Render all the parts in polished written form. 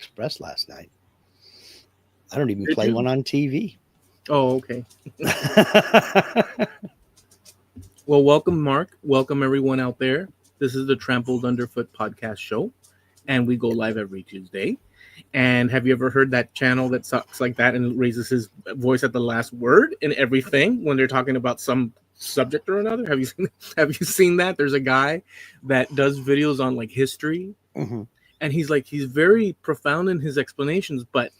Express last night. I don't even Did play you? one on TV. Oh, okay. Well, welcome, Mark. Welcome, everyone out there. This is the Trampled Underfoot podcast show, and we go live every Tuesday. And have you ever heard that channel that sucks like that and raises his voice at the last word in everything when they're talking about some subject or another? Have you seen that? There's a guy that does videos on like history, Mhm. and he's very profound in his explanations, but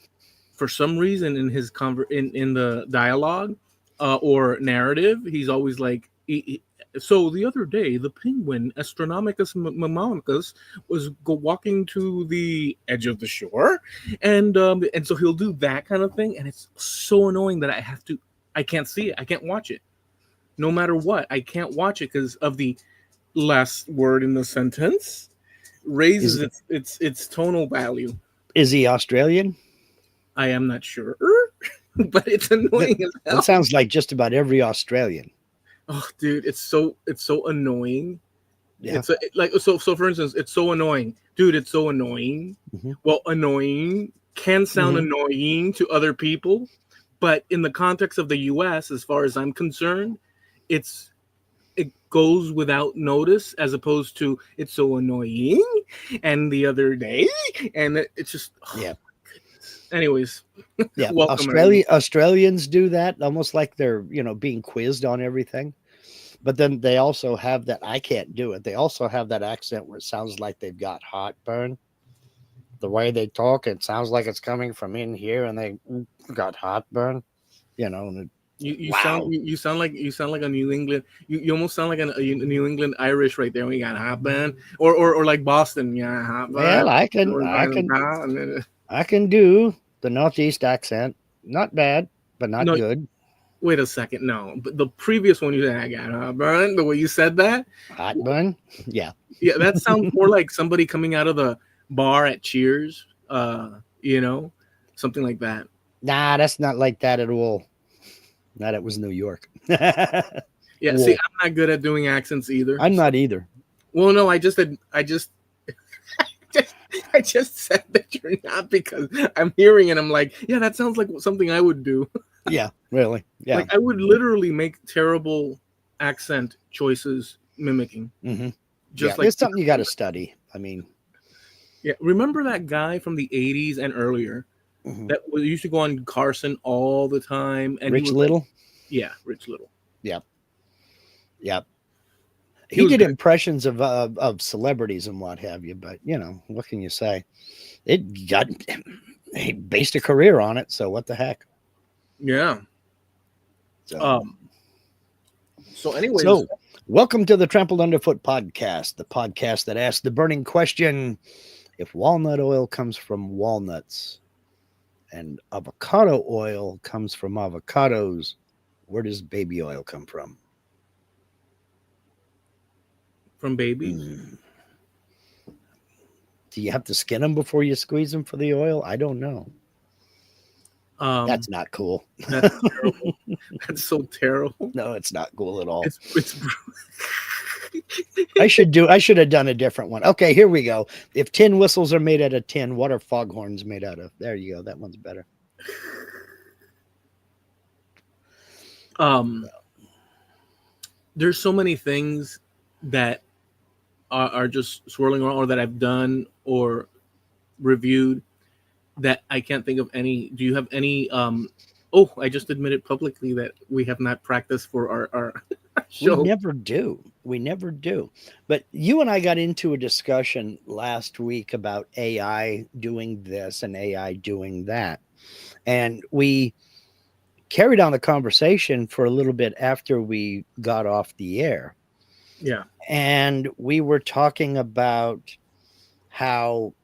for some reason in his in the dialogue or narrative, he's always like, so the other day, the penguin Astronomicus mammalicus was walking to the edge of the shore, and so he'll do that kind of thing, and it's so annoying that I can't see it, I can't watch it, no matter what, I can't watch it because of the last word in the sentence raises Is its tonal value. is he Australian? I am not sure, but it's That, annoying as that hell. sounds like just about every Australian. Oh, dude, it's so annoying. Yeah. Like so. For instance, it's so annoying, dude. It's so annoying. Hmm. Well, annoying can sound Hmm. annoying to other people, but in the context of the U.S., as far as I'm concerned, it goes without notice, as opposed to it's so annoying. And the other day, and it's just Yeah. anyways. Yeah. Welcome, everyone. Australians do that almost like they're, being quizzed on everything. But then they also have that, I can't do it. They also have that accent where it sounds like they've got heartburn. The way they talk, it sounds like it's coming from in here and they got heartburn, and You sound wow. you sound like a New England. You almost sound like a New England Irish right there. We got hot band or like Boston, yeah, hot band. Well, I can Or I by the can town, and then, I can do the Northeast accent. Not bad, but not no, good. wait a second. No, but the previous one you said, I got hot band. The way you said that, Heartburn? Yeah. yeah, that sounds more like somebody coming out of the bar at Cheers. Something like that. Nah, that's not like that at all. Not it was New York. Yeah. See, Whoa. I'm not good at doing accents either. I'm So, not either. well, no, just I just said that you're not because I'm hearing it. I'm like, yeah, that sounds like something I would do. Yeah, really. Yeah. Like I would literally make terrible accent choices mimicking, Hmm. Yeah. just like It's something you got to study. I mean, yeah. Remember that guy from the '80s and earlier mhm. that used to go on Carson all the time, and he Rich was like, Little. yeah, Rich Little. Yeah. Yeah. He He was did good. impressions of celebrities and what have you, but what can you say? It got he based a career on it, so what the heck? Yeah. So Um. So, anyways, so welcome to the Trampled Underfoot podcast, the podcast that asks the burning question: if walnut oil comes from walnuts and avocado oil comes from avocados, where does baby oil come from? from babies. Mm. Do you have to skin them before you squeeze them for the oil? I don't know. Um. That's not cool. That's terrible. That's so terrible. No, it's not cool at all. It's. I should have done a different one. Okay, here we go. If tin whistles are made out of tin, what are foghorns made out of? There you go. That one's better. um. There's so many things that are just swirling around, or that I've done or reviewed, that I can't think of any. Do you have any? Oh, I just admitted publicly that we have not practiced for our We show. never do. We never do. But you and I got into a discussion last week about AI doing this and AI doing that. And we carried on the conversation for a little bit after we got off the air. Yeah. And we were talking about how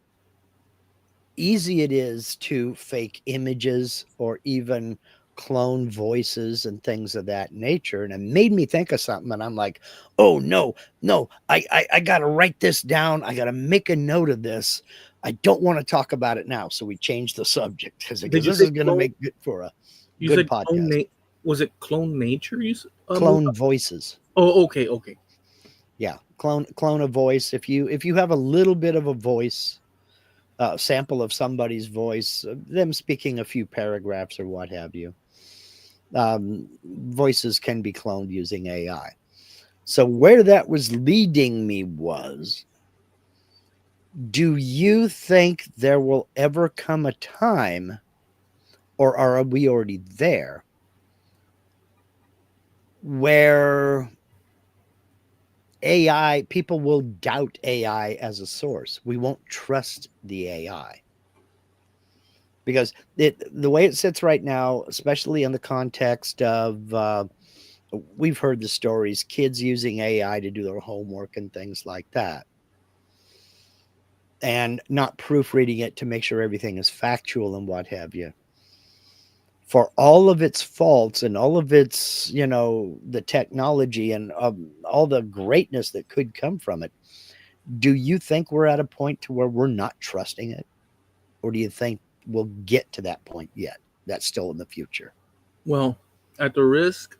easy it is to fake images or even clone voices and things of that nature. And it made me think of something. And I'm like, oh, no, I got to write this down. I got to make a note of this. I don't want to talk about it now. So we changed the subject because Did you this say is going to clone? make good for a You good said clone. podcast. Was it Clone Nature? Clone voices. Oh, okay, okay. Yeah. Clone a voice. If you have a little bit of a voice, sample of somebody's voice, them speaking a few paragraphs or what have you. Voices can be cloned using AI. So, where that was leading me was, do you think there will ever come a time, or are we already there, where AI, people will doubt AI as a source? We won't trust the AI because the way it sits right now, especially in the context of, we've heard the stories, kids using AI to do their homework and things like that, and not proofreading it to make sure everything is factual and what have you. For all of its faults and all of its, the technology and all the greatness that could come from it, do you think we're at a point to where we're not trusting it? Or do you think we'll get to that point yet? That's still in the future. Well, at the risk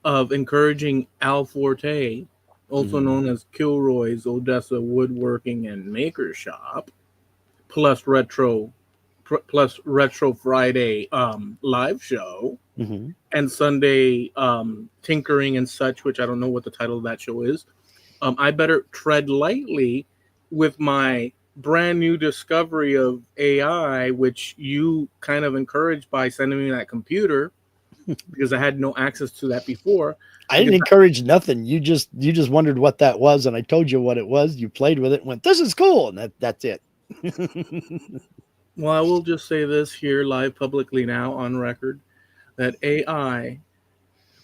of encouraging Al Forte, also Mhm. known as Kilroy's Odessa Woodworking and Maker Shop, plus Retro Friday live show, Mhm. and Sunday Tinkering and Such, which I don't know what the title of that show is. I better tread lightly with my brand new discovery of AI, which you kind of encouraged by sending me that computer because I had no access to that before. I didn't Because encourage nothing. You just wondered what that was, and I told you what it was. You played with it and went, "This is cool," and that's it. well, I will just say this here live publicly now on record that AI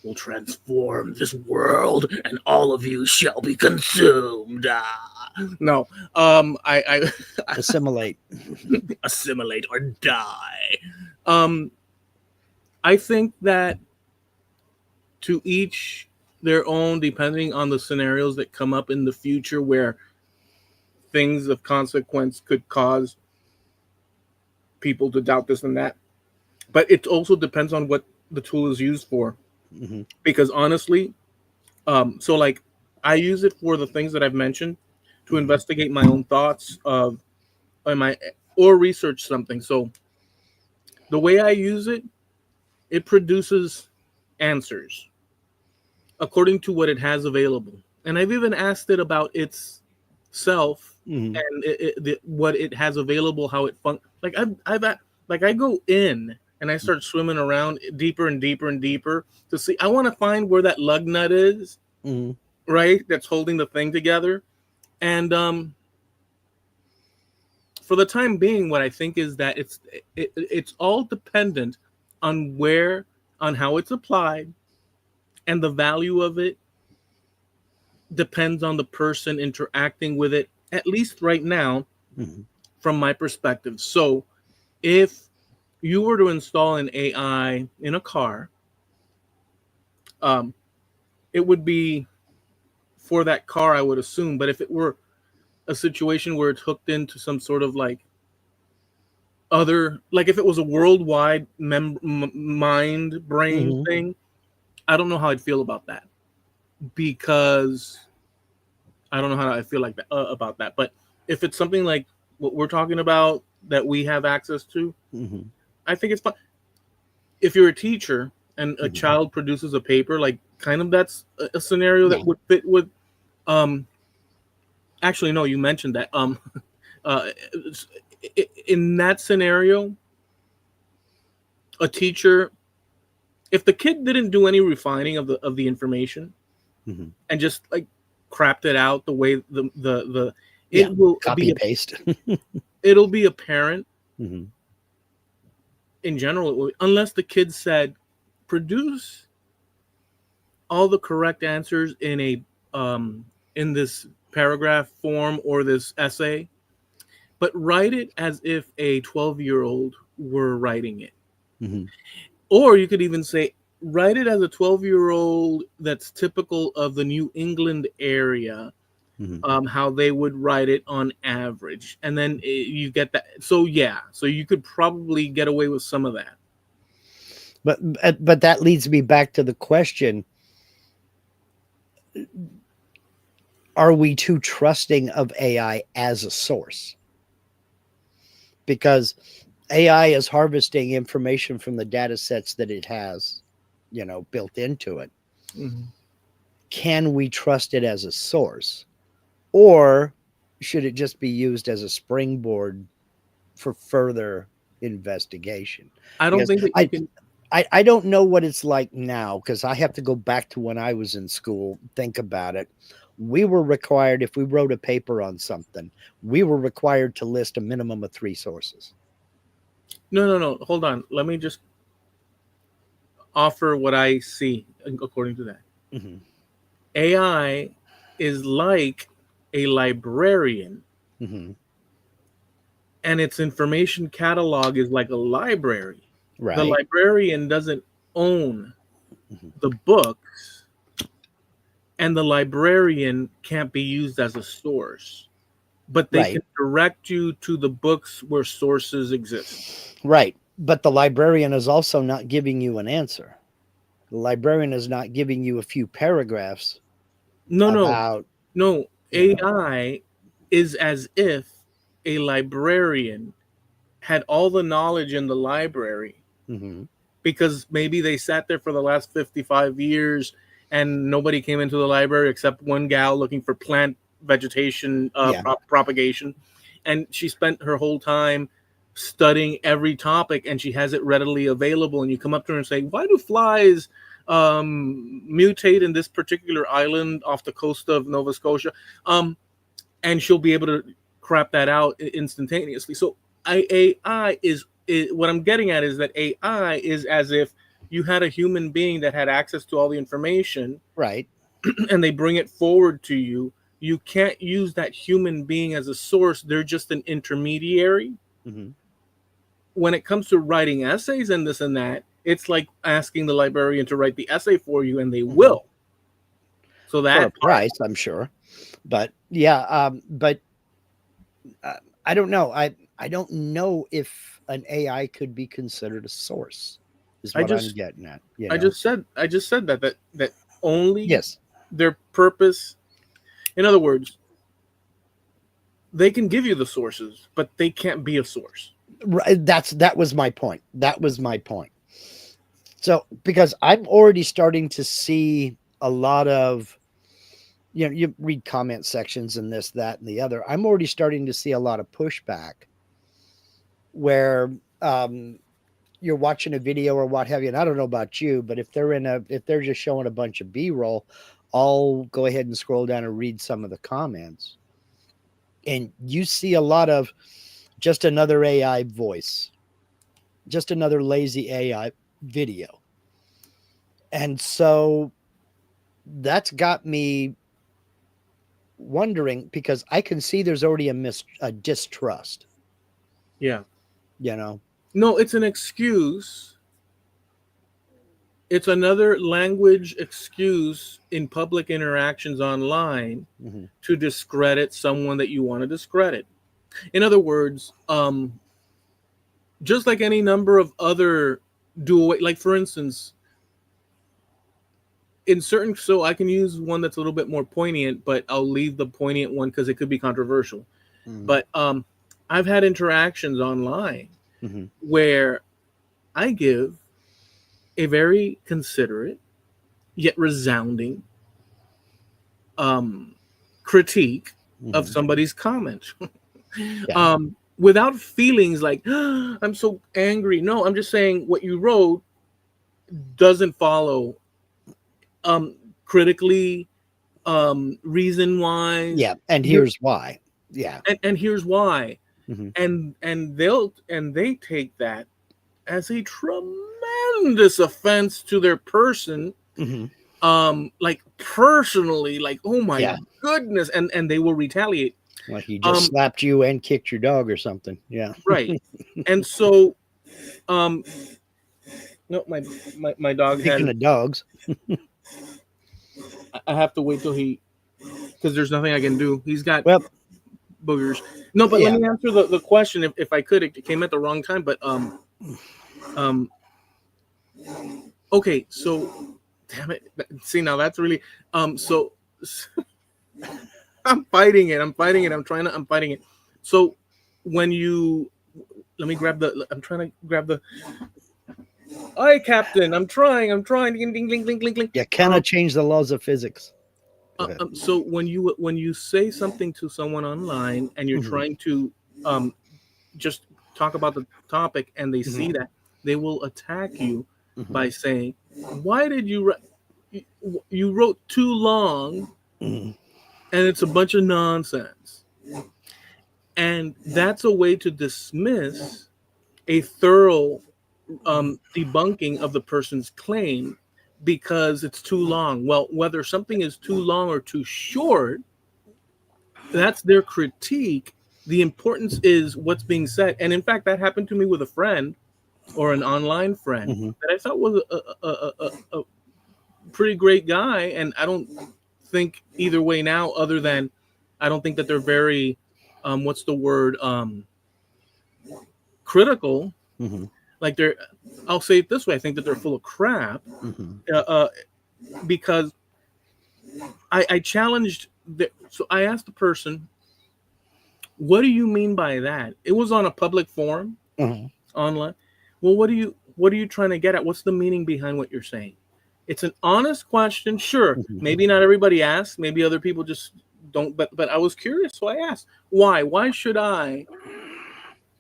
will transform this world and all of you shall be consumed. No, I Assimilate. assimilate or die. Um, I think that to each their own, depending on the scenarios that come up in the future where things of consequence could cause people to doubt this and that. But it also depends on what the tool is used for. Mhm. Because honestly, so like I use it for the things that I've mentioned to Mhm. investigate my own thoughts of my or research something. So the way I use it, it produces answers according to what it has available. And I've even asked it about its self Mhm. and what it has available, how it like like I go in and I start swimming around deeper and deeper and deeper to see. I want to find where that lug nut is, Mhm. right? That's holding the thing together. And for the time being, what I think is that it's all dependent on on how it's applied, and the value of it depends on the person interacting with it, at least right now, Mhm. from my perspective. So if you were to install an AI in a car, um, it would be for that car, I would assume. But if it were a situation where it's hooked into some sort of like other, like if it was a worldwide mind brain Mhm. thing, I don't know how I'd feel about that, because I don't know how I feel like that about that. But if it's something like what we're talking about that we have access to, Mhm. I think it's fine. If you're a teacher and a Mhm. child produces a paper, like kind of that's a scenario Yeah. that would fit with. Um, actually, no, you mentioned that. Uh, in that scenario, a teacher, if the kid didn't do any refining of the information Mhm. and just like crapped it out the way the Yeah. it will Copy be paste. it'll be apparent Mhm. in general, unless the kid said, produce all the correct answers in this paragraph form or this essay, but write it as if a 12-year-old were writing it. Mhm. Or you could even say, write it as a 12-year-old that's typical of the New England area, Mhm. how they would write it on average. And then you get that. So, yeah, so you could probably get away with some of that. But that leads me back to the question: are we too trusting of AI as a source? because AI is harvesting information from the data sets that it has, built into it. Mhm. Can we trust it as a source? Or should it just be used as a springboard for further investigation? I don't Because think that you can. I don't know what it's like now, because I have to go back to when I was in school, think about it. We were required, if we wrote a paper on something, we were required to list a minimum of 3 sources. No, no, no. Hold on. Let me just offer what I see according to that. Hmm. AI is like a librarian, Hmm. and its information catalog is like a library. The Right. librarian doesn't own Hmm. the books, and the librarian can't be used as a source, but they Right. can direct you to the books where sources exist. Right. But the librarian is also not giving you an answer. The librarian is not giving you a few paragraphs No, no, about, no. you know, AI is as if a librarian had all the knowledge in the library, hmm, because maybe they sat there for the last 55 years and nobody came into the library except one gal looking for plant vegetation yeah, propagation, and she spent her whole time studying every topic, and she has it readily available, and you come up to her and say, why do flies mutate in this particular island off the coast of Nova Scotia, and she'll be able to crap that out instantaneously. So AI is what I'm getting at, is that AI is as if you had a human being that had access to all the information, right. and they bring it forward to you. You can't use that human being as a source. They're just an intermediary. Hmm. When it comes to writing essays and this and that, it's like asking the librarian to write the essay for you, and they Hmm. will. So For a that part, price, I'm sure. But yeah, but uh, I don't know. I don't know if an AI could be considered a source, is I what I'm just getting at. I just said that only Yes, their purpose. In other words, they can give you the sources, but they can't be a source. right. That was my point. That was my point. So because I'm already starting to see a lot of, you read comment sections and this, that, and the other. I'm already starting to see a lot of pushback where um, you're watching a video or what have you. And I don't know about you, but if they're just showing a bunch of B-roll, I'll go ahead and scroll down and read some of the comments. And you see a lot of just another AI voice, just another lazy AI video. And so that's got me wondering, because I can see there's already a distrust, Yeah. you know. No, it's an excuse. It's another language excuse in public interactions online Mhm. to discredit someone that you want to discredit. In other words, just like any number of other like for instance, in certain, so I can use one that's a little bit more poignant, but I'll leave the poignant one because it could be controversial. Mhm. But I've had interactions online Mhm. where I give a very considerate yet resounding um, critique of Mhm. somebody's comment, Yeah. without feelings like I'm so angry. No, I'm just saying what you wrote doesn't follow um, critically, reason wise. Yeah. And Here, here's why. Yeah. and here's why. Mhm. And they take that as a tremendous offense to their person, Mhm. like personally, like, oh my Yeah. goodness, and they will retaliate. Like he just um slapped you and kicked your dog or something. Yeah. right. And so, um no, my dog Speaking has, of dogs, I have to wait till he, because there's nothing I can do. He's got well, boogers. No, but let yeah. me answer the question, if I could. It came at the wrong time, but um okay, so damn it. See, now that's really, so I'm fighting it. I'm fighting it. I'm fighting it. So when you let me grab the. I'm trying to grab the. Aye, Captain. I'm trying. Ding, ding, ding, ding, ding, ding. You cannot change the laws of physics. Go ahead. So when you say something to someone online and you're Mhm. trying to um, just talk about the topic and they see Mhm. that, they will attack you Mhm. by saying, "Why did you wrote too long Mhm. and it's a bunch of nonsense?" And that's a way to dismiss a thorough debunking of the person's claim because it's too long. Well, whether something is too long or too short, that's their critique. The importance is what's being said. And in fact, that happened to me with a friend or an online friend Mhm. that I thought was a pretty great guy. And I don't think either way now, other than I don't think that they're very, what's the word, critical. Mhm. Like I'll say it this way: I think that they're full of crap Mhm. uh, uh, because I challenged. So I asked the person, "What do you mean by that?" It was on a public forum Mhm. online. Well, what are you trying to get at? What's the meaning behind what you're saying? It's an honest question. Sure, Mhm. maybe not everybody asks. Maybe other people just don't. But I was curious, so I asked. Why? Why should I?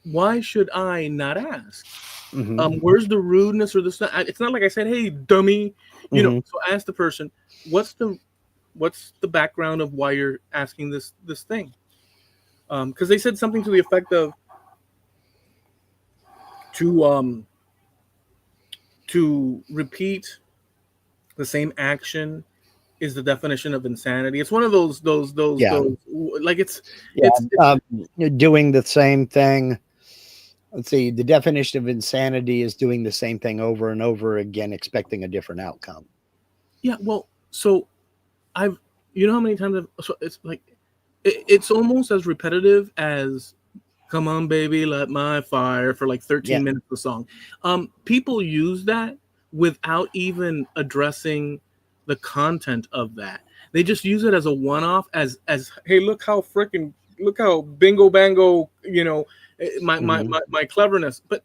Why should I not ask? Mhm. Where's the rudeness or the? It's not like I said, "Hey, dummy," you know. Mhm. So I asked the person, "What's the background of why you're asking this thing?" Because they said something to the effect of to um to repeat the same action is the definition of insanity. It's one of Yeah. those like Yeah. it's Doing the same thing. Let's see. The definition of insanity is doing the same thing over and over again, expecting a different outcome. yeah. Well, so I've you know how many times so it's like it's almost as repetitive as "Come on, baby, light my fire" for like Yeah. 13 minutes of the song. People use that without even addressing the content of that. They just use it as a one-off, as hey, look how bingo bango, Mhm. my cleverness. But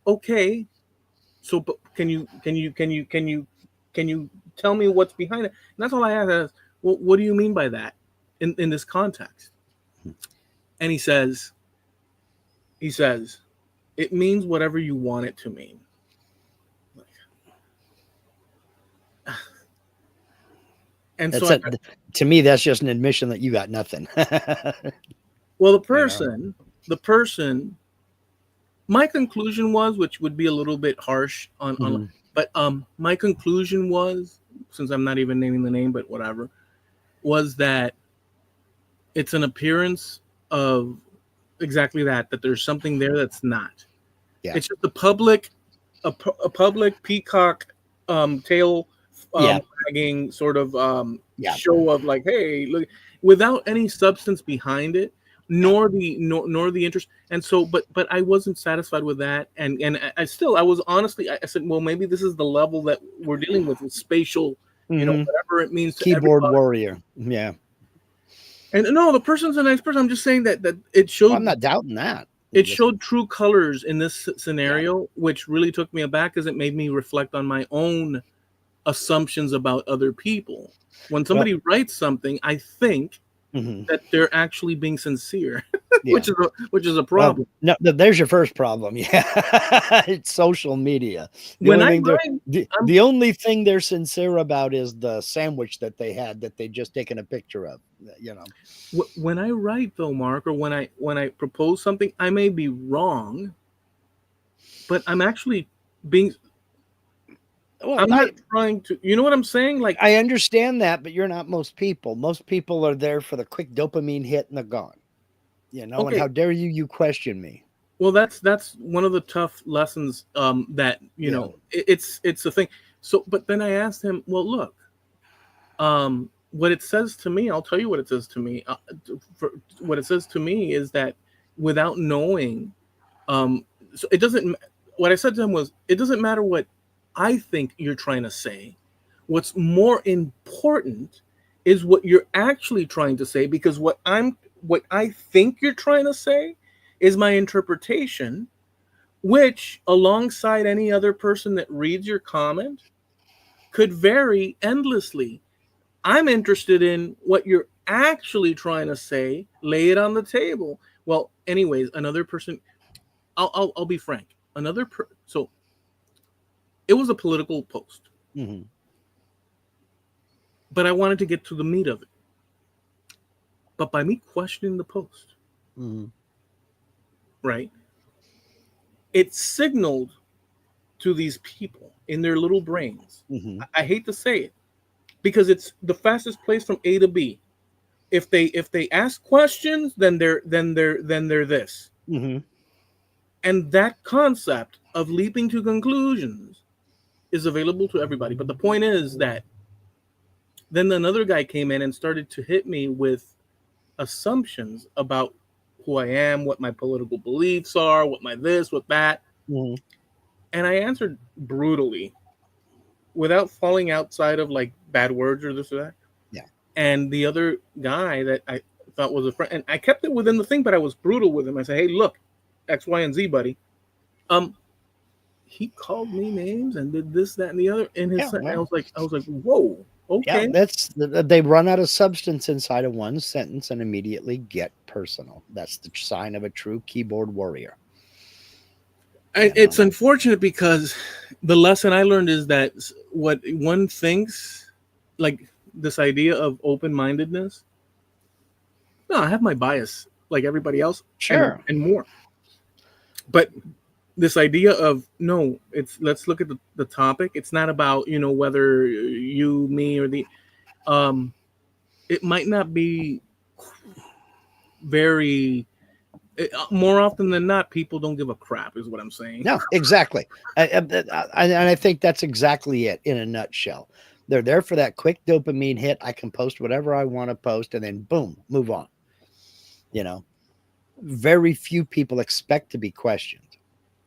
okay, so but can you tell me what's behind it? And that's all I ask is, well, what do you mean by that in this context? And he says it means whatever you want it to mean. And so That's a to me. That's just an admission that you got nothing. well, You know. the person, my conclusion was, which would be a little bit harsh on, Mhm. but my conclusion was, since I'm not even naming the name, but whatever, was that it's an appearance of exactly that there's something there that's not. Yeah. It's just a public peacock tail Yeah. wagging sort of Yeah. show of like, hey, look, without any substance behind it, Yeah. nor the interest. And so, but I wasn't satisfied with that, and I was honestly, I said, well, maybe this is the level that we're dealing with spatial, Mhm. whatever it means to Keyboard everybody. warrior. Yeah. And no, the person's a nice person. I'm just saying that Well, I'm not doubting that. I'm it just showed true colors in this yeah. scenario, which really took me aback because it made me reflect on my own assumptions about other people. When Well, somebody writes something, I think mhm. that they're actually being sincere, Yeah. which is a Well, problem. no, there's your first problem. Yeah. It's social media. The When only I thing they're write, the, I'm the only thing they're sincere about is the sandwich that they had that they just taken a picture of, you know. when I write though, Mark, or when I propose something, I may be wrong, but I'm actually being. Well, I'm not trying to. You know what I'm saying? Like, I understand that, but you're not most people. Most people are there for the quick dopamine hit and they're gone. You know, and okay, how dare you question me? well, that's one of the tough lessons that Yeah. it's a thing. So, but then I asked him, well, look, what it says to me, I'll tell you what it says to me. What it says to me is that without knowing, um, so it doesn't. What I said to him was, it doesn't matter what I think you're trying to say. What's more important is what you're actually trying to say, because what I think you're trying to say is my interpretation, which alongside any other person that reads your comment could vary endlessly. I'm interested in what you're actually trying to say. Lay it on the table. Well, anyways, another person. I'll be frank. So it was a political post, Mm-hmm. but I wanted to get to the meat of it. But by me questioning the post, Mm-hmm. right, it signaled to these people in their little brains. Mm-hmm. I hate to say it because it's the fastest place from A to B. If they ask questions, then they're this. Mm-hmm. And that concept of leaping to conclusions is available to everybody. But the point is that then another guy came in and started to hit me with assumptions about who I am, what my political beliefs are, what my this, what that. Mm-hmm. And I answered brutally without falling outside of like bad words or this or that. Yeah. And the other guy that I thought was a friend, and I kept it within the thing, but I was brutal with him. I said, "Hey, look, X, Y, and Z, buddy." Um, he called me names and did this, that, and the other in his. Yeah. I Well, was like, "Whoa, yeah. okay." They run out of substance inside of one sentence and immediately get personal. That's the sign of a true keyboard warrior. You know. It's unfortunate because the lesson I learned is that what one thinks, like this idea of open mindedness. No, I have my bias like everybody else, Sure. and more. But this idea of no, it's let's look at the topic. It's not about whether you, me, or the um. It might not be very. More often than not, people don't give a crap. Is what I'm saying. No, exactly. And I think that's exactly it in a nutshell. They're there for that quick dopamine hit. I can post whatever I want to post and then boom, move on. You know, very few people expect to be questioned.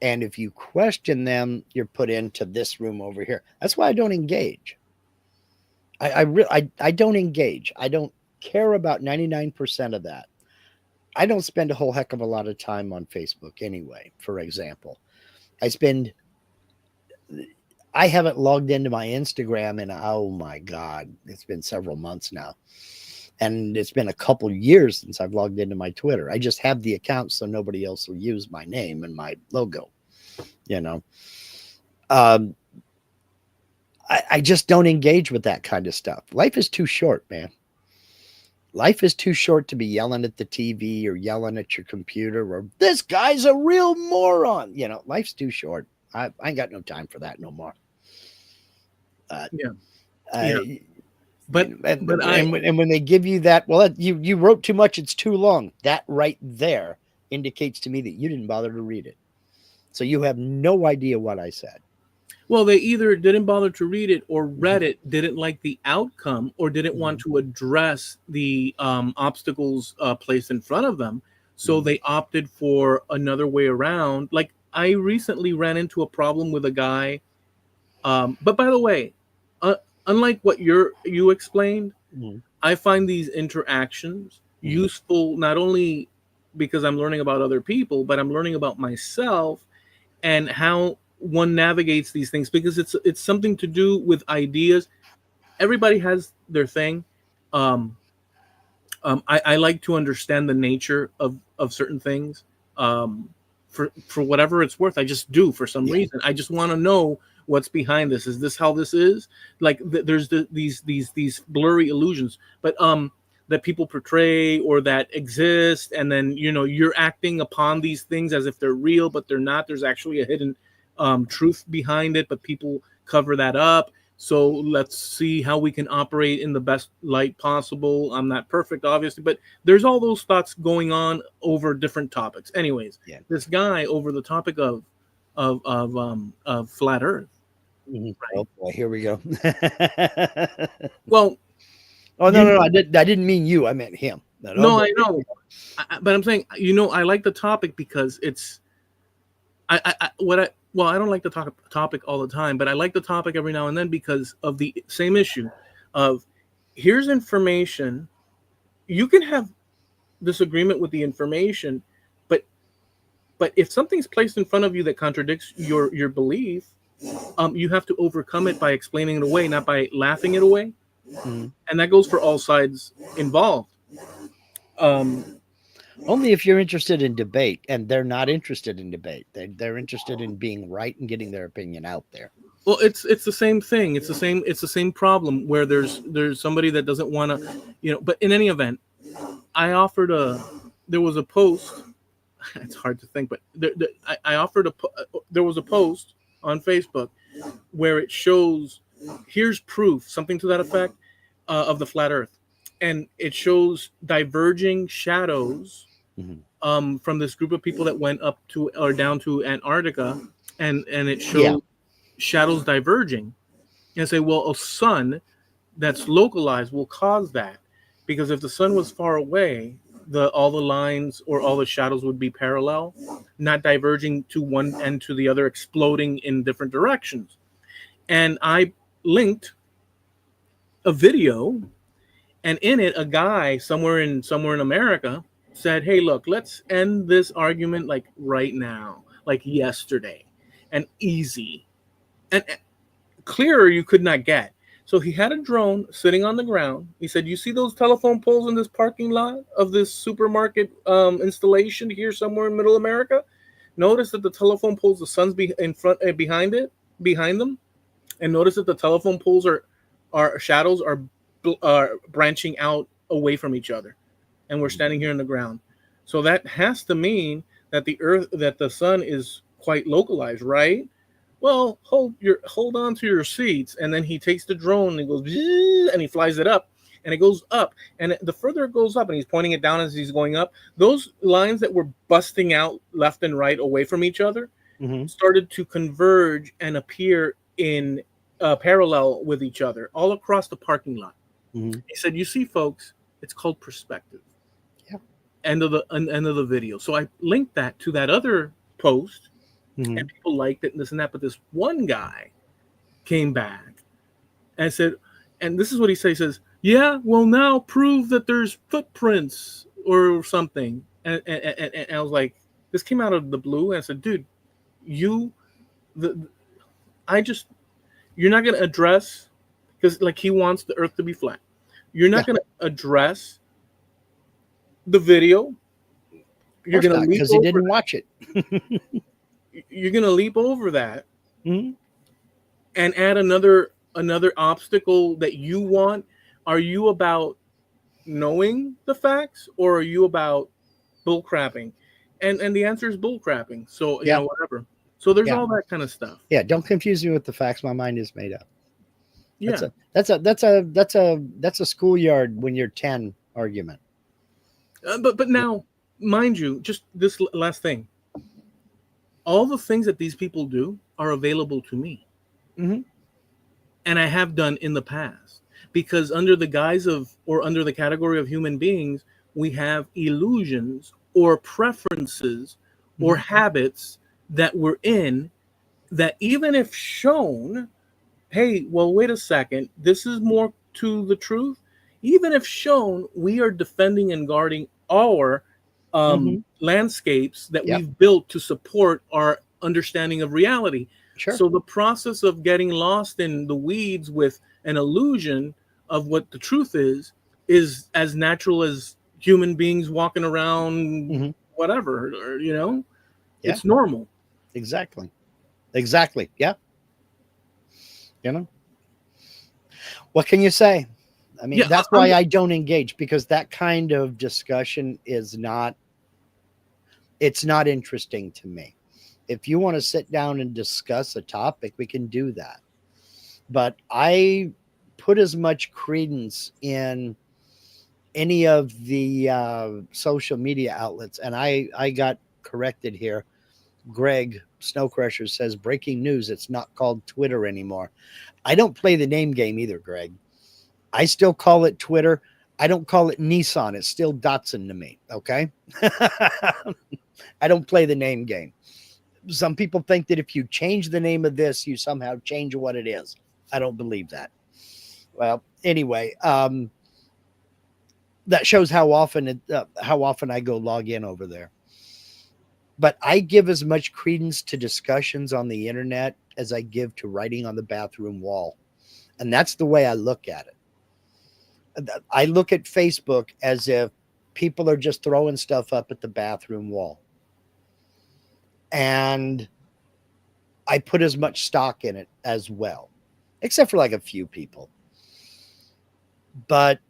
And if you question them, you're put into this room over here. That's why I don't engage. I don't engage. I don't care about 99% of that. I don't spend a whole heck of a lot of time on Facebook anyway, for example. I spend I haven't logged into my Instagram in oh my god, it's been several months now. And it's been a couple years since I've logged into my Twitter. I just have the account so nobody else will use my name and my logo, you know. Um I just don't engage with that kind of stuff. Life is too short, man. Life is too short to be yelling at the TV or yelling at your computer or this guy's a real moron. You know, life's too short. I ain't got no time for that no more. Yeah, yeah. Uh, But and when they give you that, well, you wrote too much, it's too long. That right there indicates to me that you didn't bother to read it. So you have no idea what I said. well, they either didn't bother to read it or read it, didn't like the outcome, or didn't want to address the obstacles placed in front of them. So they opted for another way around. Like I recently ran into a problem with a guy. But by the way, unlike what you explained, I find these interactions useful not only because I'm learning about other people, but I'm learning about myself and how one navigates these things because it's something to do with ideas. Everybody has their thing. Um, I like to understand the nature of certain things. For whatever it's worth, I just do for some reason. I just want to know what's behind this. Is this how this is? Like there's these blurry illusions, but that people portray or that exist, and then you're acting upon these things as if they're real, but they're not. There's actually a hidden truth behind it, but people cover that up. So let's see how we can operate in the best light possible. I'm not perfect, obviously, but there's all those thoughts going on over different topics. Anyways, this guy over the topic of flat Earth. Right? Oh boy, here we go. Well, oh no, I didn't mean you. I meant him. No, I know, but I'm saying I like the topic because it's I don't like the topic all the time, but I like the topic every now and then because of the same issue of here's information. You can have disagreement with the information, but But if something's placed in front of you that contradicts your belief, you have to overcome it by explaining it away, not by laughing it away. Mhm. And that goes for all sides involved. Only if you're interested in debate, and they're not interested in debate. They're interested in being right and getting their opinion out there. Well, it's the same thing. It's the same problem where there's somebody that doesn't want to, But in any event, there was a post. It's hard to think, but I offered there was a post on Facebook where it shows, here's proof, something to that effect, of the flat Earth, and it shows diverging shadows Mhm. from this group of people that went up to or down to Antarctica, and it Yeah. shows shadows diverging, and say, well, a sun that's localized will cause that, because if the sun was far away, all the lines or all the shadows would be parallel, not diverging to one end to the other, exploding in different directions. And I linked a video, and in it, a guy somewhere in America said, "Hey, look, let's end this argument like right now, like yesterday, and easy." And clearer you could not get. So he had a drone sitting on the ground. He said, "You see those telephone poles in this parking lot of this supermarket installation here somewhere in Middle America? Notice that the telephone poles, the sun's in front, behind them, and notice that the telephone poles are shadows are branching out away from each other, and we're standing here in the ground. So that has to mean that the sun is quite localized, right? Well, hold on to your seats." And then he takes the drone and goes, and he flies it up, and it goes up, and the further it goes up, and he's pointing it down as he's going up, those lines that were busting out left and right away from each other Mhm. started to converge and appear in parallel with each other all across the parking lot. Mhm. He said, "You see, folks, it's called perspective." Yeah. End of the video. So I linked that to that other post, and Mhm. people liked it and this and that. But this one guy came back and said, and this is what he says. He says, "Yeah, well, now prove that there's footprints or something." And I was like, this came out of the blue. And I said, "Dude, you, the, I just, you're not going to address, because like he wants the Earth to be flat. You're Yeah. not going to address the video. Of You're course going to not, leap because he over didn't watch it. You're going to leap over that Mhm. and add another obstacle that you want. Are you about knowing the facts, or are you about bull crapping?" And the answer is bull crapping. So Yeah. whatever. So there's Yeah. all that kind of stuff. Yeah. Don't confuse me with the facts. My mind is made up. Yeah. That's a schoolyard when you're 10 argument. But now, mind you, just this last thing. All the things that these people do are available to me, Mhm. and I have done in the past, because under the guise of, or under the category of human beings, we have illusions or preferences or Mhm. habits that we're in, that even if shown, hey, well, wait a second, this is more to the truth. Even if shown, we are defending and guarding our Mhm. landscapes that Yep. we've built to support our understanding of reality. Sure. So the process of getting lost in the weeds with an illusion of what the truth is as natural as human beings walking around, Mhm. whatever, or, Yeah. it's normal. Exactly. Exactly. Yeah. You know, what can you say? I mean, Yeah, that's I'm. why I don't engage, because that kind of discussion is not, it's not interesting to me. If you want to sit down and discuss a topic, we can do that. But I put as much credence in any of the social media outlets, and I got corrected here. Greg Snow Crusher says, breaking news, it's not called Twitter anymore. I don't play the name game either, Greg. I still call it Twitter. I don't call it Nissan. It's still Datsun to me. Okay. I don't play the name game. Some people think that if you change the name of this, you somehow change what it is. I don't believe that. Well, anyway, that shows how often I go log in over there. But I give as much credence to discussions on the internet as I give to writing on the bathroom wall. And that's the way I look at it. I look at Facebook as if people are just throwing stuff up at the bathroom wall. And I put as much stock in it as well, except for like a few people. But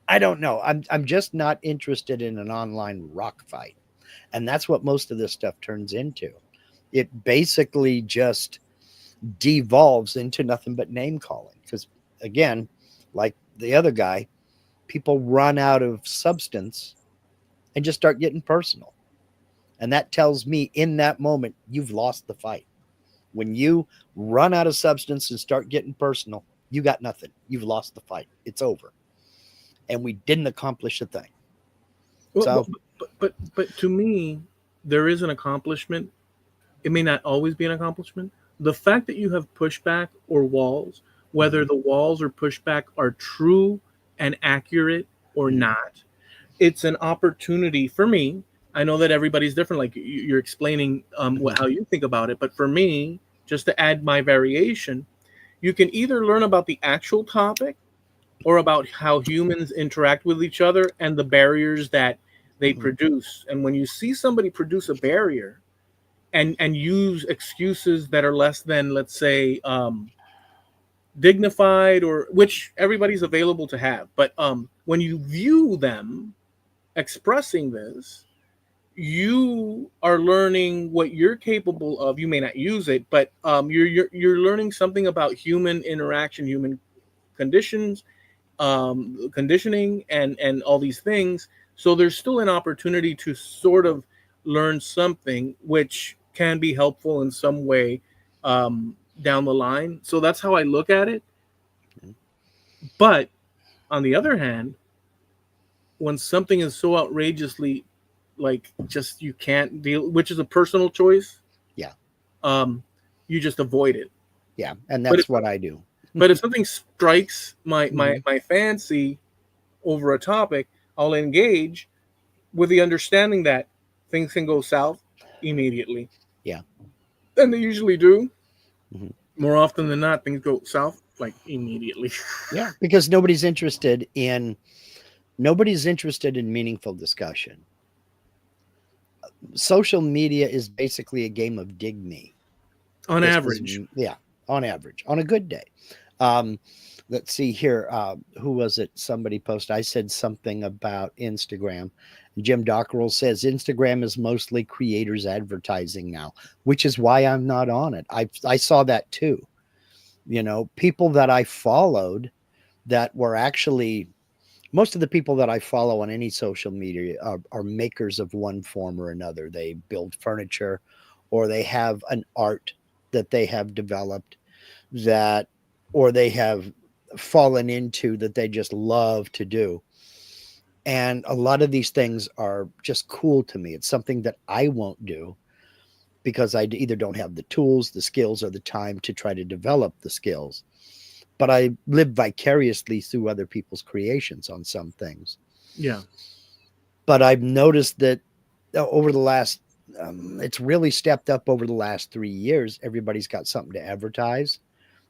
I don't know. I'm just not interested in an online rock fight. And that's what most of this stuff turns into. It basically just devolves into nothing but name calling. Because again, like the other guy, people run out of substance and just start getting personal. And that tells me in that moment, you've lost the fight. When you run out of substance and start getting personal, you got nothing. You've lost the fight. It's over. And we didn't accomplish a thing. Well, So, but to me, there is an accomplishment. It may not always be an accomplishment. The fact that you have pushback or walls, whether the walls or pushback are true and accurate or not, it's an opportunity for me. I know that everybody's different. Like you're explaining how you think about it, but for me, just to add my variation, you can either learn about the actual topic or about how humans interact with each other and the barriers that they produce. And when you see somebody produce a barrier and use excuses that are less than, let's say, dignified, or which everybody's available to have, but when you view them expressing this, you are learning what you're capable of. You may not use it, but you're learning something about human interaction, human conditions, conditioning, and all these things. So there's still an opportunity to sort of learn something which can be helpful in some way down the line. So that's how I look at it. But on the other hand, when something is so outrageously, like, just you can't deal, which is a personal choice, yeah, um, you just avoid it. yeah. And But if, that's what I do. but if something strikes my fancy over a topic, I'll engage with the understanding that things can go south immediately. Yeah. And they usually do. Mhm. More often than not, things go south like immediately. Yeah. Because nobody's interested in meaningful discussion. Social media is basically a game of dig me. On This is, average. yeah, on average, on a good day. Um, let's see here. Who was it? Somebody posted. I said something about Instagram. Jim Dockrell says Instagram is mostly creators advertising now, which is why I'm not on it. I saw that too. You know, people that I followed that were actually most of the people that I follow on any social media are makers of one form or another. They build furniture or they have an art that they have developed that, or they have fallen into that they just love to do. And a lot of these things are just cool to me. It's something that I won't do because I either don't have the tools, the skills, or the time to try to develop the skills. But I live vicariously through other people's creations on some things. Yeah. But I've noticed that over the last, it's really stepped up over the last 3 years. Everybody's got something to advertise.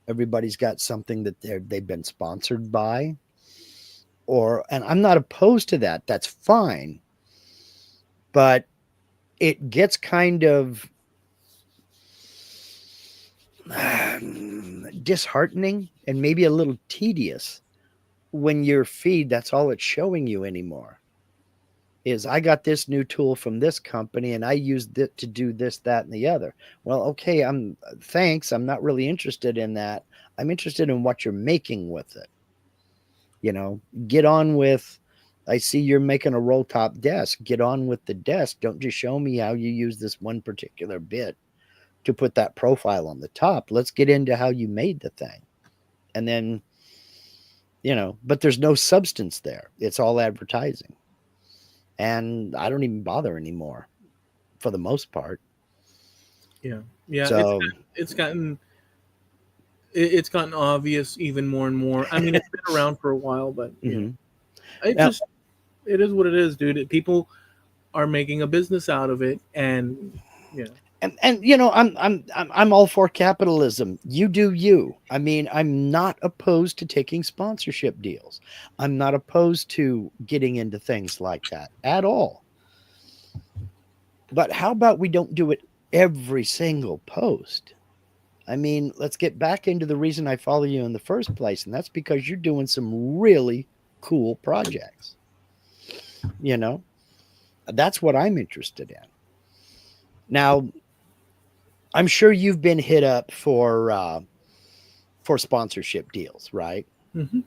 Everybody's got something that they've been sponsored by. And I'm not opposed to that. That's fine. But it gets kind of disheartening and maybe a little tedious when your feed, that's all it's showing you anymore. Is I got this new tool from this company and I used it to do this, that, and the other. Well, okay, thanks. I'm not really interested in that. I'm interested in what you're making with it. You know, get on with, I see you're making a roll top desk. Get on with the desk. Don't just show me how you use this one particular bit to put that profile on the top. Let's get into how you made the thing. And then, but there's no substance there. It's all advertising. And I don't even bother anymore for the most part. Yeah. Yeah. So, It's gotten it's gotten obvious even more and more. I mean, it's been around for a while, but mhm. it Now, just, it is what it is, dude. People, are making a business out of it, and yeah. And I'm all for capitalism. You do you. I mean, I'm not opposed to taking sponsorship deals. I'm not opposed to getting into things like that at all. But how about we don't do it every single post? I mean, let's get back into the reason I follow you in the first place, and that's because you're doing some really cool projects. You know, that's what I'm interested in. Now, I'm sure you've been hit up for sponsorship deals, right? Hmm.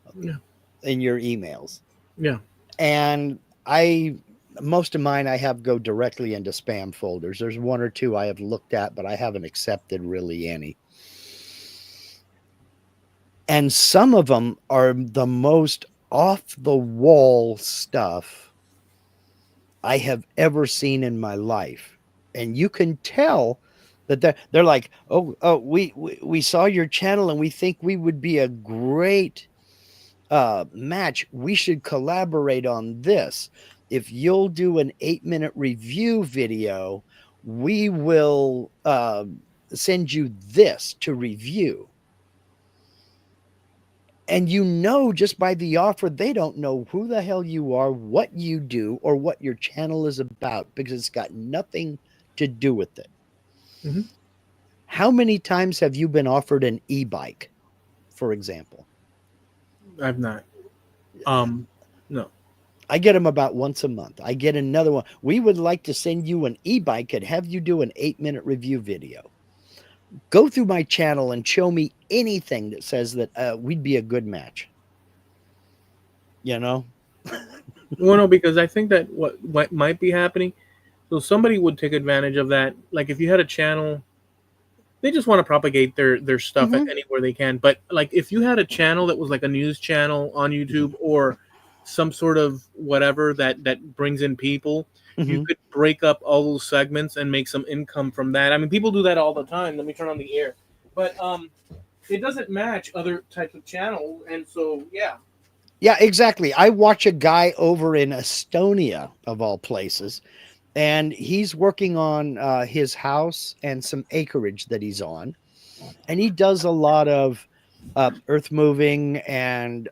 Okay. Yeah. In your emails. Yeah. And I most of mine I have go directly into spam folders. There's one or two I have looked at, but I haven't accepted really any. And some of them are the most off the wall stuff I have ever seen in my life. And you can tell that they're like, oh, we saw your channel and we think we would be a great match. We should collaborate on this. If you'll do an 8-minute review video, we will send you this to review. And just by the offer, they don't know who the hell you are, what you do, or what your channel is about because it's got nothing to do with it. Hmm. How many times have you been offered an e-bike, for example? I've not. No. I get them about once a month. I get another one. We would like to send you an e-bike and have you do an 8-minute review video. Go through my channel and show me anything that says that we'd be a good match. You know? Well, no, because I think that what might be happening, so somebody would take advantage of that. Like if you had a channel, they just want to propagate their stuff Mm-hmm. anywhere they can. But like if you had a channel that was like a news channel on YouTube or some sort of whatever that brings in people, you Mm-hmm. could break up all those segments and make some income from that. I mean, people do that all the time. Let me turn on the air, but it doesn't match other types of channels, and so yeah. Yeah, exactly. I watch a guy over in Estonia, of all places, and he's working on his house and some acreage that he's on. And he does a lot of earth moving and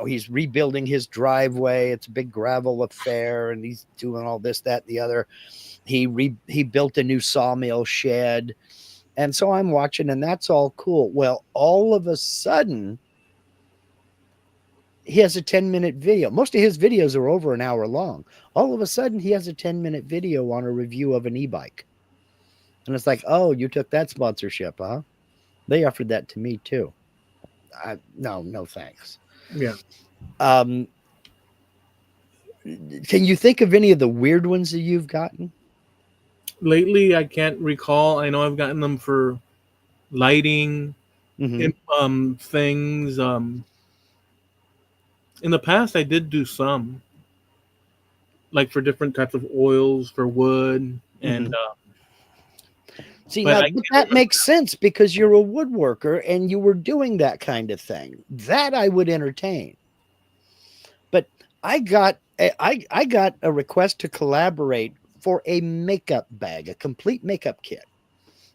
he's rebuilding his driveway. It's a big gravel affair, and he's doing all this, that, and the other. He built a new sawmill shed, and so I'm watching, and that's all cool. Well, all of a sudden, he has a 10-minute video. Most of his videos are over an hour long. All of a sudden, he has a 10-minute video on a review of an e-bike, and it's like, oh, you took that sponsorship, huh? They offered that to me too. No, thanks. Yeah. Um, can you think of any of the weird ones that you've gotten? Lately, I can't recall. I know I've gotten them for lighting, Mm-hmm. things. In the past, I did do some, like for different types of oils for wood, and Mm-hmm. See, but now, I but can't that remember. makes sense because you're a woodworker and you were doing that kind of thing. That I would entertain. But I got a request to collaborate for a makeup bag, a complete makeup kit.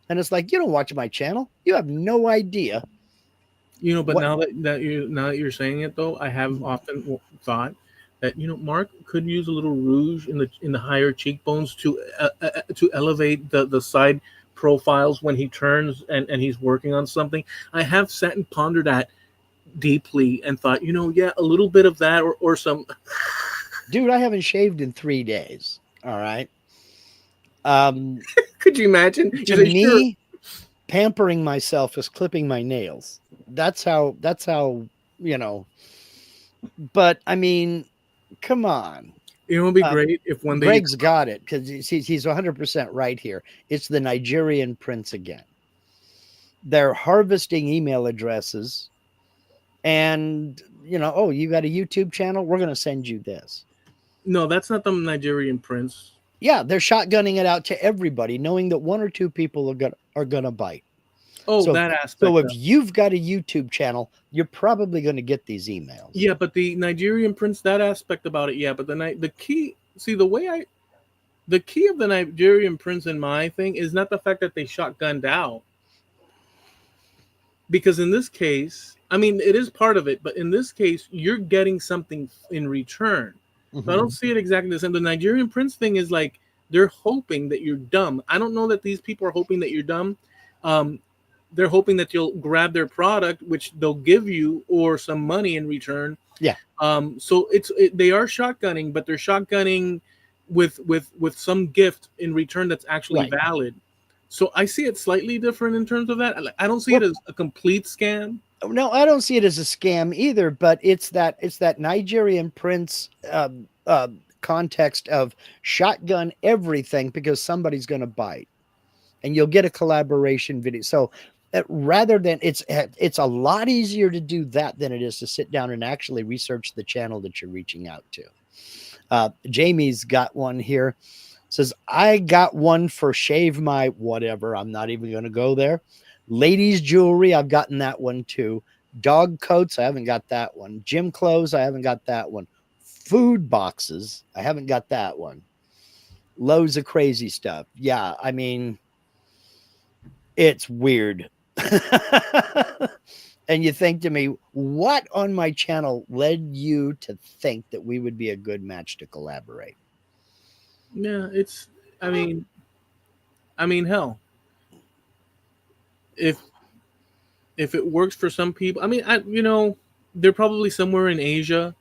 And it's like, you don't watch my channel. You have no idea But what. now that you're saying it though, I have Mhm. often thought that Mark could use a little rouge in the higher cheekbones to elevate the side profiles when he turns and he's working on something. I have sat and pondered that deeply and thought, yeah, a little bit of that or some. Dude, I haven't shaved in 3 days. All right. Um, Could you imagine? You to say sure. me, pampering myself is clipping my nails. That's how, you know, but I mean, come on. It would be Um, great if one day you Greg's come out. got it because he's 100% right here. It's the Nigerian prince again. They're harvesting email addresses and, oh, you got a YouTube channel? We're going to send you this. No, that's not the Nigerian prince. Yeah, they're shotgunning it out to everybody, knowing that one or two people are gonna bite. Oh, So, that so aspect if of. you've got a YouTube channel, you're probably going to get these emails. Yeah, but the Nigerian prince, that aspect about it, yeah. But the key, see, the key of the Nigerian prince in my thing is not the fact that they shotgunned out, because in this case, I mean, it is part of it, but in this case, you're getting something in return. So I don't Mhm. see it exactly the same. The Nigerian prince thing is like they're hoping that you're dumb. I don't know that these people are hoping that you're dumb. Um, they're hoping that you'll grab their product, which they'll give you, or some money in return. Yeah, So they are shotgunning, but they're shotgunning with some gift in return that's actually right. valid. So I see it slightly different in terms of that. I don't see it Well, as a complete scam. no, I don't see it as a scam either, but it's that Nigerian prince context of shotgun everything because somebody's going to bite, and you'll get a collaboration video. So rather than it's a lot easier to do that than it is to sit down and actually research the channel that you're reaching out to. Jamie's got one here. Says, I got one for shave my whatever. I'm not even going to go there. Ladies' jewelry, I've gotten that one too. Dog coats, I haven't got that one. Gym clothes, I haven't got that one. Food boxes, I haven't got that one. Loads of crazy stuff. Yeah, I mean, it's weird. And you think to me, what on my channel led you to think that we would be a good match to collaborate? Yeah, it's. I mean, hell, if it works for some people, I mean, they're probably somewhere in Asia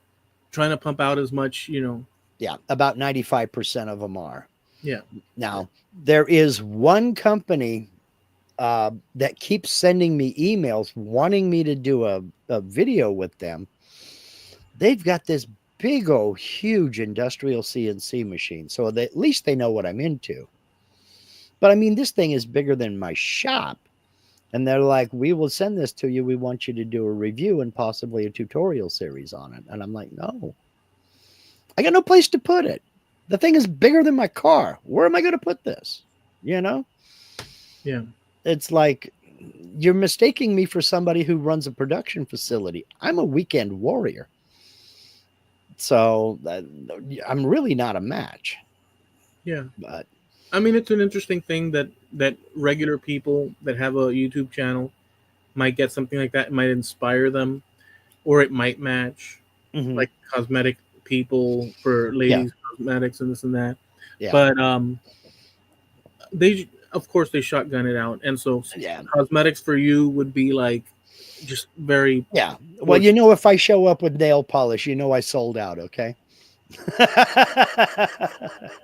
trying to pump out as much, Yeah, about 95% of them are. Yeah, Now, there is one company that keeps sending me emails wanting me to do a video with them. They've got this big, old, huge industrial CNC machine. So at least they know what I'm into. But I mean, this thing is bigger than my shop. And they're like, we will send this to you. We want you to do a review and possibly a tutorial series on it. And I'm like, no, I got no place to put it. The thing is bigger than my car. Where am I going to put this? You know, yeah, it's like you're mistaking me for somebody who runs a production facility. I'm a weekend warrior. So I'm really not a match. yeah. But I mean, it's an interesting thing that regular people that have a YouTube channel might get something like that. It might inspire them, or it might match, mhm, like cosmetic people for yeah, ladies cosmetics and this and that. yeah, But they of course they shotgun it out, and so yeah, cosmetics for you would be like just very yeah. Well, poor. if I show up with nail polish, I sold out. Okay.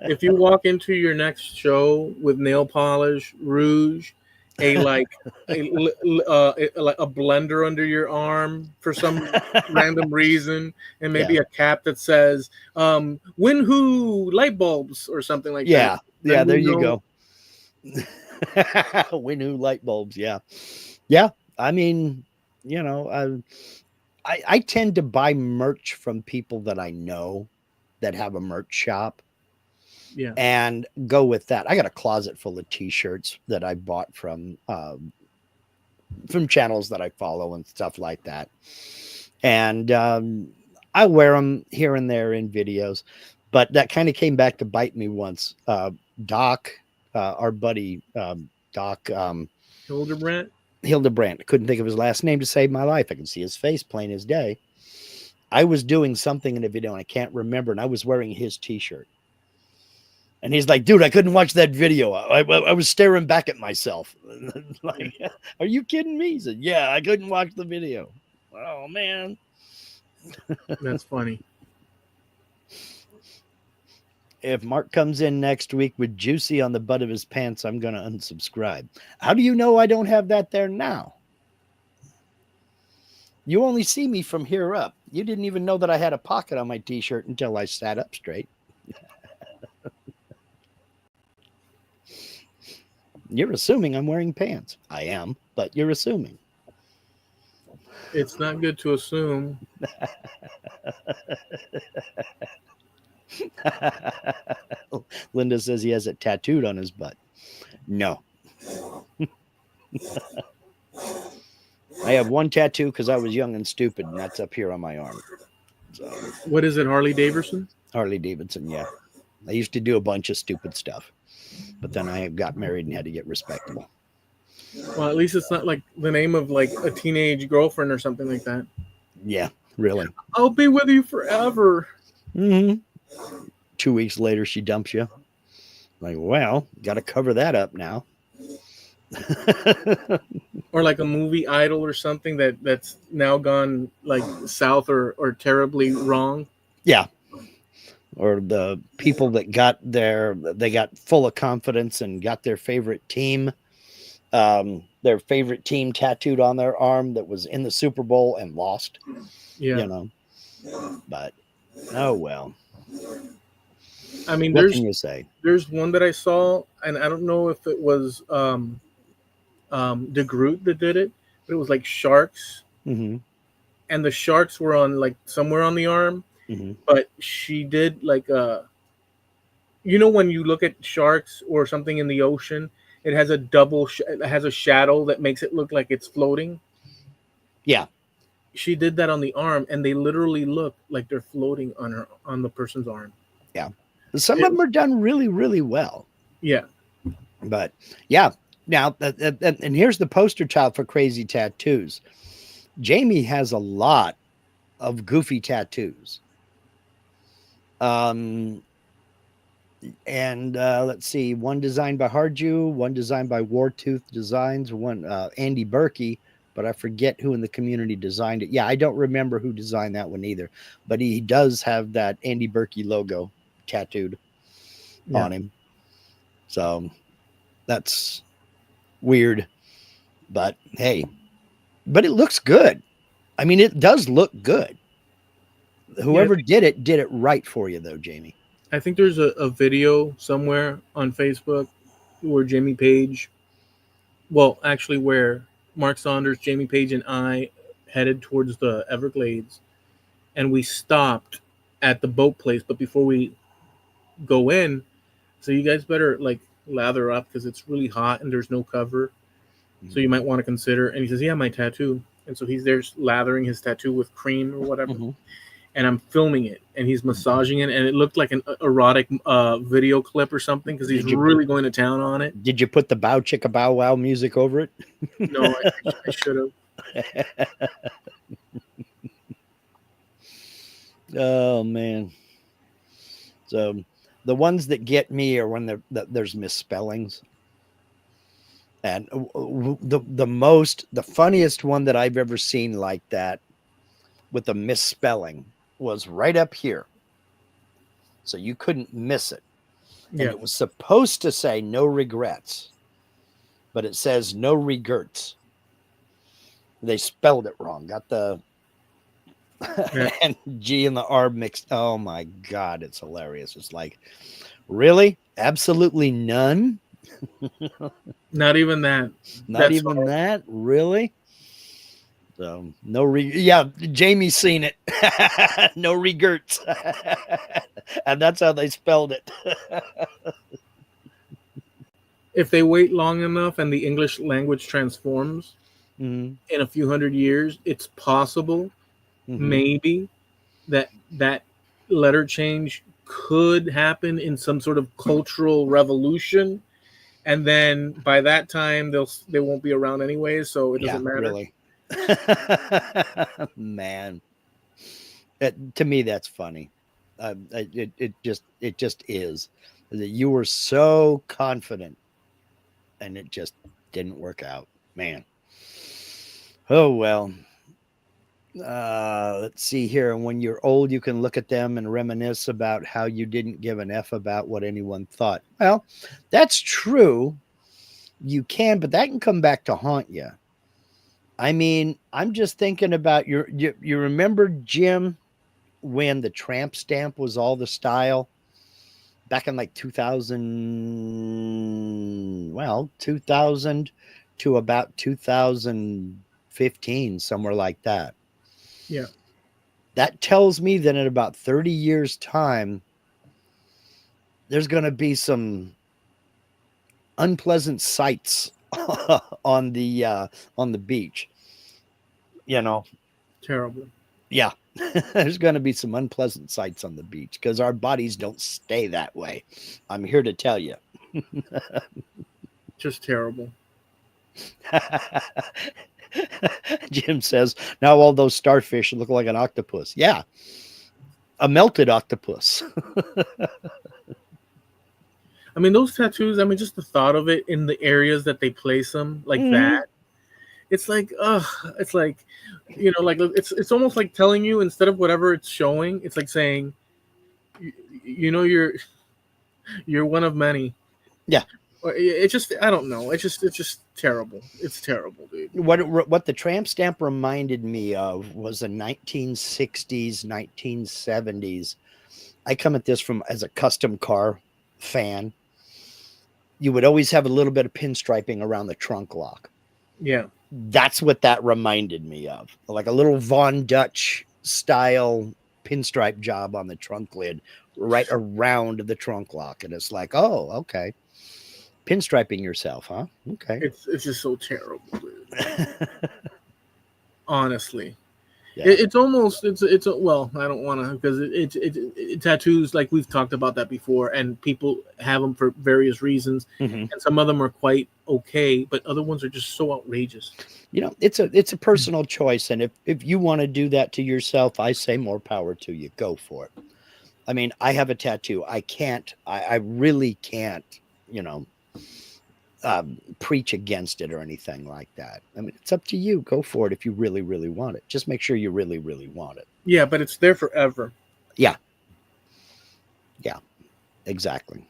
If you walk into your next show with nail polish, rouge, a like like a blender under your arm for some random reason, and Yeah, maybe a cap that says "Winwho light bulbs" or something like that, yeah, yeah. then we There you know. go. Winu light bulbs. Yeah, yeah. I mean, I tend to buy merch from people that I know that have a merch shop Yeah, and go with that. I got a closet full of T-shirts that I bought from channels that I follow and stuff like that, and I wear them here and there in videos. But that kind of came back to bite me once. Doc, our buddy Doc Hildebrandt. Hildebrandt, couldn't think of his last name to save my life. I can see his face plain as day. I was doing something in a video and I can't remember, and I was wearing his T-shirt. And he's like, dude, I couldn't watch that video. I was staring back at myself. Like, are you kidding me? He said, yeah, I couldn't watch the video. Oh, man. That's funny. If Mark comes in next week with Juicy on the butt of his pants, I'm going to unsubscribe. How do you know I don't have that there now? You only see me from here up. You didn't even know that I had a pocket on my T-shirt until I sat up straight. You're assuming I'm wearing pants. I am, but you're assuming. It's not good to assume. Linda says he has it tattooed on his butt. No. I have one tattoo because I was young and stupid, and that's up here on my arm. So What is it, Harley Davidson? Harley Davidson, yeah. I used to do a bunch of stupid stuff, but then I got married and had to get respectable. Well, at least it's not like the name of like a teenage girlfriend or something like that. Yeah, really. I'll be with you forever. Mm-hmm. 2 weeks later, she dumps you. Like, well, got to cover that up now. Or like a movie idol or something that's now gone like south or terribly wrong. Yeah. Or the people that they got full of confidence and got their favorite team tattooed on their arm that was in the Super Bowl and lost, Yeah. But oh well. I mean, What can you say? there's one that I saw, and I don't know if it was De Groot that did it, but it was like sharks, Mm-hmm. and the sharks were on like somewhere on the arm, Mm-hmm. but she did like when you look at sharks or something in the ocean, it has it has a shadow that makes it look like it's floating. Yeah. She did that on the arm, and they literally look like they're floating on the person's arm. Yeah. Some of them are done really, really well. Yeah. But yeah. Now, and here's the poster child for crazy tattoos. Jamie has a lot of goofy tattoos. And let's see, one designed by Harju, one designed by Wartooth Designs, one Andy Berkey, but I forget who in the community designed it. Yeah, I don't remember who designed that one either, but he does have that Andy Berkey logo tattooed on him. So that's weird, but hey, but it looks good. I mean, it does look good. Whoever did it right for you, though, Jamie. I think there's a video somewhere on Facebook where Jamie Page, well, actually, where Mark Saunders, Jamie Page, and I headed towards the Everglades, and we stopped at the boat place. But before we go in, so you guys better like lather up because it's really hot and there's no cover. So you might want to consider. And he says, "Yeah, my tattoo." And so he's there lathering his tattoo with cream or whatever. Mm-hmm. And I'm filming it, and he's massaging it, and it looked like an erotic video clip or something because he's really going to town on it. Did you put the Bow Chicka Bow Wow music over it? No, I should have. Oh man! So the ones that get me are when there's misspellings, and the funniest one that I've ever seen like that with a misspelling was right up here. So you couldn't miss it. And it was supposed to say no regrets, but it says no regrets. They spelled it wrong. Got the and G and the R mixed. Oh my God, it's hilarious. It's like, really? Absolutely none? Not even that. Not even hard. That? Really? So yeah, Jamie's seen it. No regrets. And that's how they spelled it. If they wait long enough and the English language transforms in a few hundred years, it's possible maybe that letter change could happen in some sort of cultural revolution, and then by that time they won't be around anyway, so it doesn't matter. Really. Man, to me that's funny. It just is that you were so confident and it just didn't work out, man. Oh well. Let's see here. And when you're old, you can look at them and reminisce about how you didn't give an F about what anyone thought. Well, that's true. You can, but that can come back to haunt you. I mean, I'm just thinking about you remember, Jim, when the tramp stamp was all the style back in like 2000 to about 2015, somewhere like that. Yeah. That tells me that in about 30 years' time, there's going to be some unpleasant sights on the beach. You know, Terrible. yeah. There's going to be some unpleasant sights on the beach because our bodies don't stay that way. I'm here to tell you. Just terrible. Jim says, now all those starfish look like an octopus. Yeah, a melted octopus. I mean, those tattoos, I mean, just the thought of it in the areas that they place them like that, it's like, it's like, like it's almost like telling you instead of whatever it's showing, it's like saying, you, you're one of many. Yeah. It just, I don't know. It's just terrible. It's terrible, dude. What the tramp stamp reminded me of was the 1960s, 1970s. I come at this from as a custom car fan. You would always have a little bit of pinstriping around the trunk lock. Yeah. That's what that reminded me of. Like a little Von Dutch style pinstripe job on the trunk lid right around the trunk lock. And it's like, oh, okay. Pinstriping yourself, huh? Okay. It's just so terrible, dude. Honestly. Yeah. It's almost well, I don't want to because it tattoos, like we've talked about that before, and people have them for various reasons, and some of them are quite okay, but other ones are just so outrageous. It's a personal choice, and if you want to do that to yourself, I say more power to you. Go for it. I mean, I have a tattoo. I really can't, preach against it or anything like that. I mean, it's up to you. Go for it if you really, really want it. Just make sure you really, really want it. Yeah, but it's there forever. Yeah. Yeah, exactly.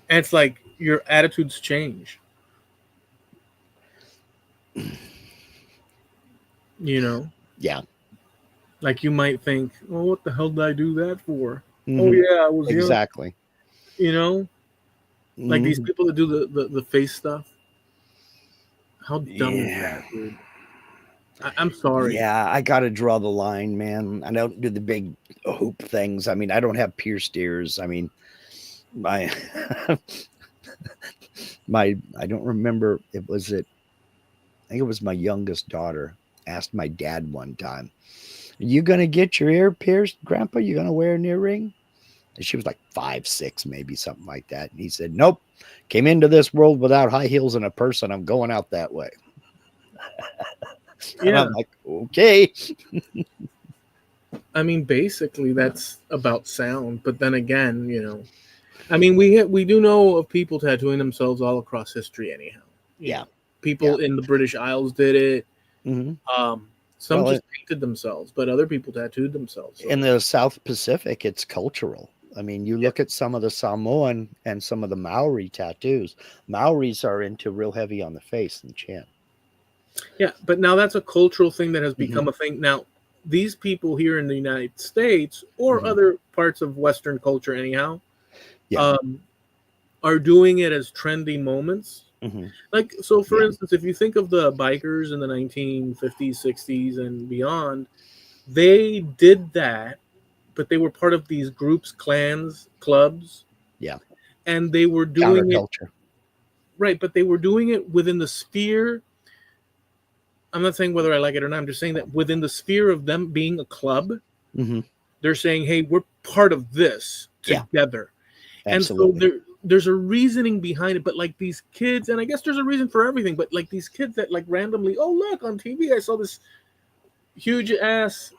And it's like your attitudes change. Yeah. Like you might think, well, what the hell did I do that for? Oh yeah, I was exactly. Like these people that do the face stuff. How dumb is that, dude? I'm sorry. Yeah, I got to draw the line, man. I don't do the big hoop things. I mean, I don't have pierced ears. I mean, my I don't remember. I think it was my youngest daughter asked my dad one time, "Are you going to get your ear pierced, Grandpa? You going to wear an earring?" And she was like 5, 6, maybe something like that. And he said, "Nope. Came into this world without high heels and a purse, and I'm going out that way." And I'm like, okay. I mean, basically, that's about sound. But then again, I mean, we do know of people tattooing themselves all across history, anyhow. Yeah. People in the British Isles did it. Some just painted themselves, but other people tattooed themselves. In the South Pacific, it's cultural. I mean, you look at some of the Samoan and some of the Maori tattoos. Maoris are into real heavy on the face and chin. Yeah, but now that's a cultural thing that has become a thing. Now, these people here in the United States or other parts of Western culture, anyhow, are doing it as trendy moments. Like, so for instance, if you think of the bikers in the 1950s, 60s, and beyond, they did that, but they were part of these groups, clans, clubs. Yeah. And they were doing it. Right, but they were doing it within the sphere. I'm not saying whether I like it or not. I'm just saying that within the sphere of them being a club, they're saying, hey, we're part of this together. Absolutely. And so there's a reasoning behind it. But like these kids, and I guess there's a reason for everything, but like these kids that like randomly, oh, look, on TV, I saw this huge ass,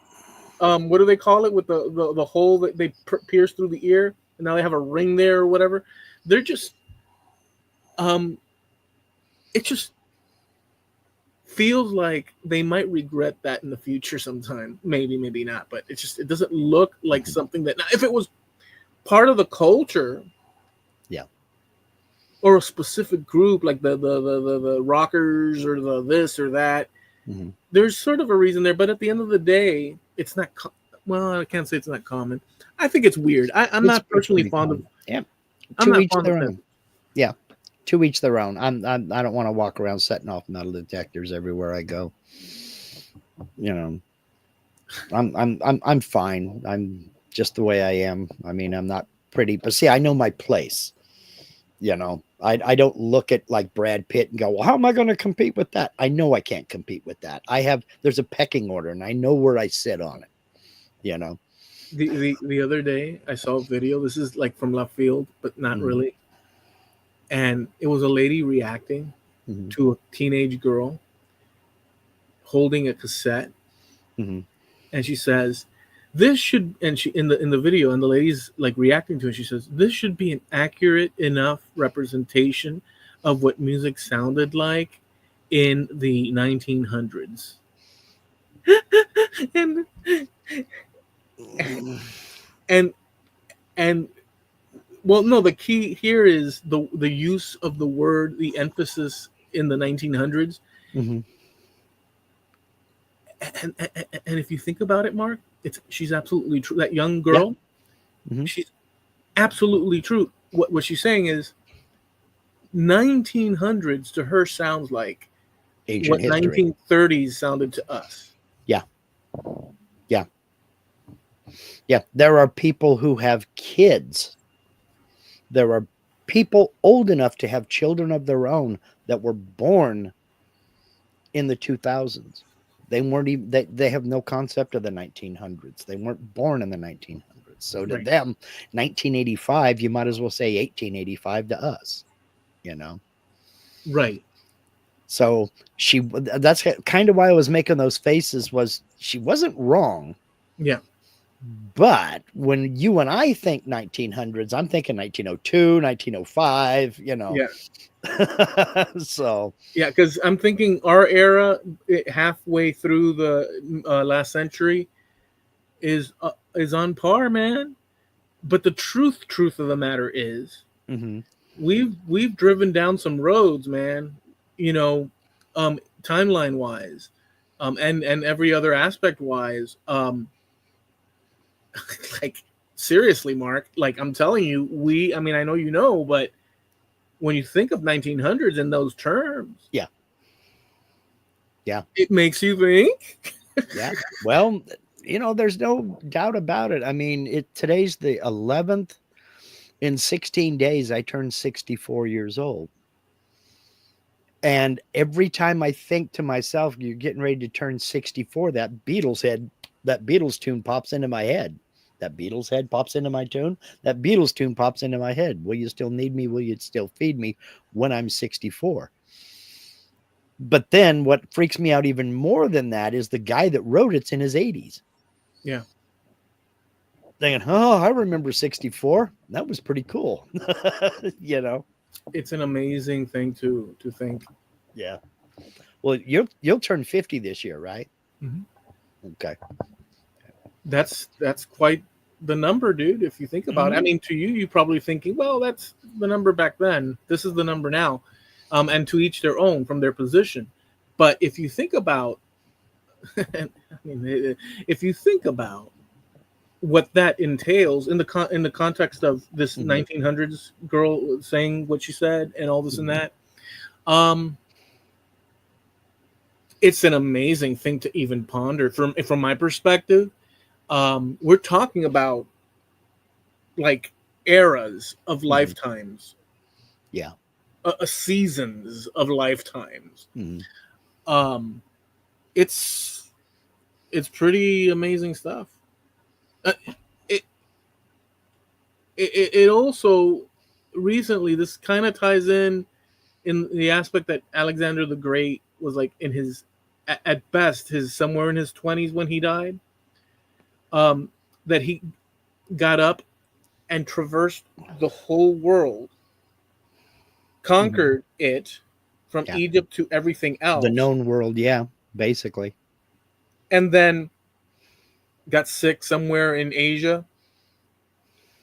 what do they call it, with the hole that they pierce through the ear, and now they have a ring there or whatever. They're just, it just feels like they might regret that in the future sometime. Maybe not, but it doesn't look like something that, now, if it was part of the culture, or a specific group like the rockers or the this or that, there's sort of a reason there. But at the end of the day, it's not. Well, I can't say it's not common. I think it's weird. I'm not personally fond of. Yeah, I'm not fond of it. Yeah, to each their own. I don't want to walk around setting off metal detectors everywhere I go. I'm fine. I'm just the way I am. I mean, I'm not pretty, but see, I know my place. You know, I don't look at like Brad Pitt and go, well, how am I going to compete with that? I know I can't compete with that. There's a pecking order and I know where I sit on it, you know. The other day I saw a video. This is like from left field, but not Mm-hmm. really. And it was a lady reacting Mm-hmm. to a teenage girl holding a cassette, Mm-hmm. and she says, "This should." And she in the video, and the lady's like reacting to it. She says, "This should be an accurate enough representation of what music sounded like in the 1900s." and and and well, no, the key here is the use of the word, the emphasis in the 1900s. Mm-hmm. And if you think about it, Mark, she's absolutely true. That young Yeah. girl, Mm-hmm. she's absolutely true. What she's saying is 1900s to her sounds like Ancient what history. 1930s sounded to us. Yeah. Yeah. Yeah. There are people who have kids. There are people old enough to have children of their own that were born in the 2000s. They weren't even, they have no concept of the 1900s. They weren't born in the 1900s. So to Right. them, 1985, you might as well say 1885 to us, you know? Right. So that's kind of why I was making those faces, was she wasn't wrong. Yeah. But when you and I think 1900s, I'm thinking 1902, 1905, you know. Yeah. So, Yeah. Because I'm thinking our era, halfway through the last century, is on par, man. But the truth of the matter is, mhm, we've driven down some roads, man. You know, timeline wise, and every other aspect wise. Like seriously, Mark. Like I'm telling you, I mean, I know you know, but when you think of 1900s in those terms, yeah, yeah, it makes you think. yeah. Well, you know, there's no doubt about it. I mean, today's the 11th. In 16 days, I turned 64 years old. And every time I think to myself, you're getting ready to turn 64, that Beatles tune pops into my head. That Beatles head pops into my tune. That Beatles tune pops into my head. Will you still need me? Will you still feed me when I'm 64? But then what freaks me out even more than that is the guy that wrote it's in his 80s. Yeah, Thinking, oh, I remember 64. That was pretty cool. You know? it's an amazing thing to think. Yeah. Well, you'll turn 50 this year, right? Mhm. Okay. That's quite the number, dude. If you think about it, I Mhm. mean, to you, you're probably thinking, well, that's the number back then. This is the number now, and to each their own from their position. But if you think about, I mean, if you think about what that entails in the context of this Mhm. 1900s girl saying what she said and all this and Mhm. that, um, it's an amazing thing to even ponder from my perspective. We're talking about like eras of Mhm. lifetimes, Yeah. seasons of lifetimes. Mhm. Um, it's it's pretty amazing stuff. Uh, it, it also recently, this kind of ties in the aspect that Alexander the Great was like in his at best his somewhere in his 20s when he died. Um, that he got up and traversed the whole world, Mhm. conquered it from Yeah. Egypt to everything The else, known world, yeah, basically. and then got sick somewhere in Asia,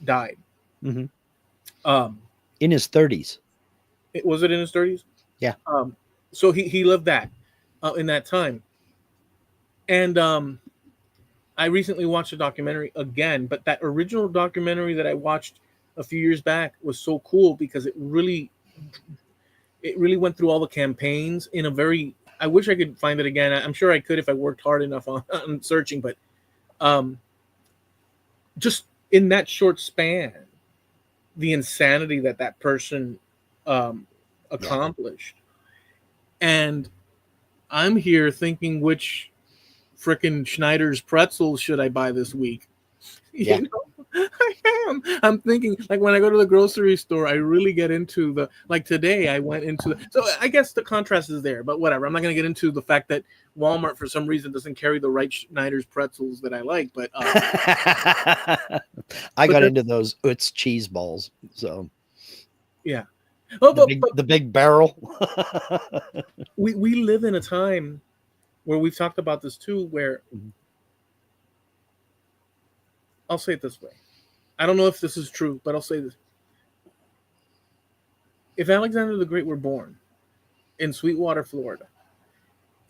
died. Mhm. Um, In his 30s. was it in his 30s? Yeah. So he lived that in that time, and I recently watched a documentary again, but that original documentary that I watched a few years back was so cool because it really went through all the campaigns in a very. I wish I could find it again. I'm sure I could if I worked hard enough on searching, but um, just in that short span, the insanity that person accomplished. And I'm here thinking which frickin' Schneider's pretzels should I buy this week? Yeah. You know, I am. I'm thinking like when I go to the grocery store, I really get into the like today I went into the so I guess the contrast is there, but whatever. I'm not gonna get into the fact that Walmart for some reason doesn't carry the right Schneider's pretzels that I like, but I but got there, into those Utz cheese balls. So yeah. Oh, but the big barrel. we live in a time where we've talked about this too, where I'll say it this way. I don't know if this is true, but I'll say this. If Alexander the Great were born in Sweetwater, Florida,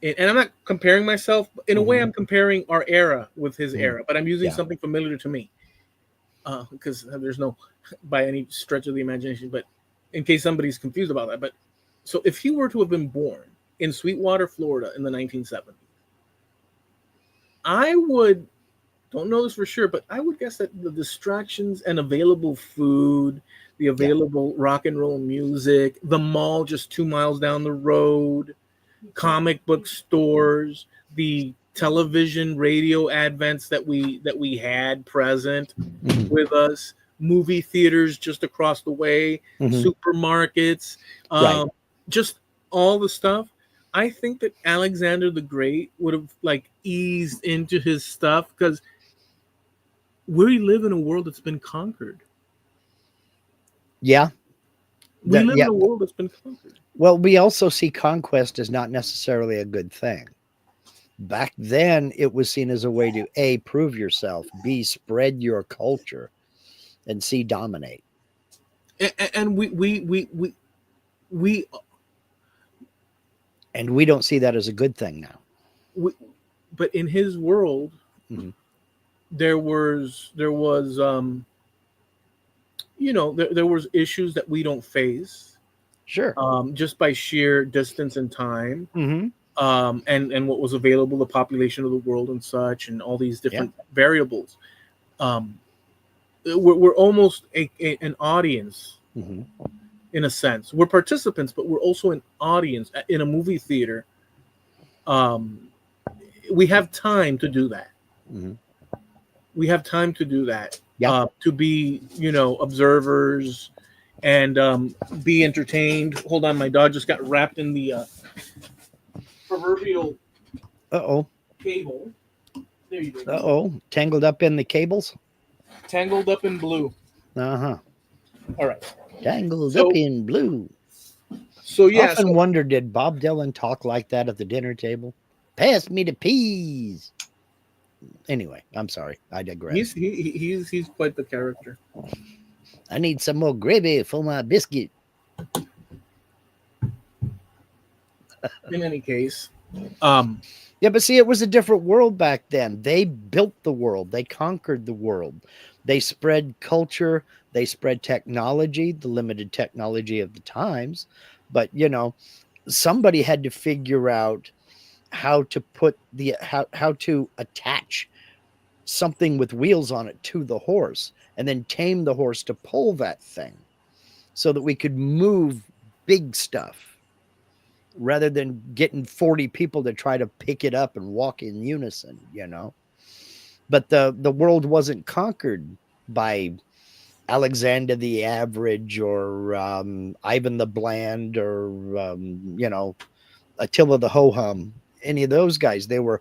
and I'm not comparing myself, in a way, I'm comparing our era with his era, but I'm using Yeah. something familiar to me because there's no, by any stretch of the imagination, but in case somebody's confused about that. But so if he were to have been born in Sweetwater, Florida in the 1970s, I would, don't know this for sure, but I would guess that the distractions and available food, the available rock and roll music, the mall just 2 miles down the road, comic book stores, the television, radio advents that we had present with us, movie theaters just across the way, supermarkets, Right. just all the stuff. I think that Alexander the Great would have like eased into his stuff because we live in a world that's been conquered. Yeah. We live Yeah. in a world that's been conquered. Well, we also see conquest as not necessarily a good thing. Back then, it was seen as a way to A, prove yourself, B, spread your culture, and C, dominate. And we And we don't see that as a good thing now. but in his world, there was there was issues that we don't face, Sure. just by sheer distance and time, Mm-hmm. and what was available, the population of the world and such, and all these different variables. We're almost an audience in a sense. We're participants, but we're also an audience in a movie theater. We have time to do that. We have time to do that. To be, observers and be entertained. Hold on, my dog just got wrapped in the proverbial cable. There you go. Tangled up in the cables? Tangled up in blue. Uh-huh. All right. Tangled up in blue. So yeah. Often wonder, did Bob Dylan talk like that at the dinner table? Pass me the peas. Anyway, I'm sorry. I digress. He's quite the character. I need some more gravy for my biscuit. In any case. Yeah, but see, it was a different world back then. They built the world. They conquered the world. They spread culture. They spread technology, the limited technology of the times. But, somebody had to figure out how to put how to attach something with wheels on it to the horse and then tame the horse to pull that thing so that we could move big stuff rather than getting 40 people to try to pick it up and walk in unison, But the world wasn't conquered by Alexander the Average or Ivan the Bland or, Attila the Ho-Hum, any of those guys. The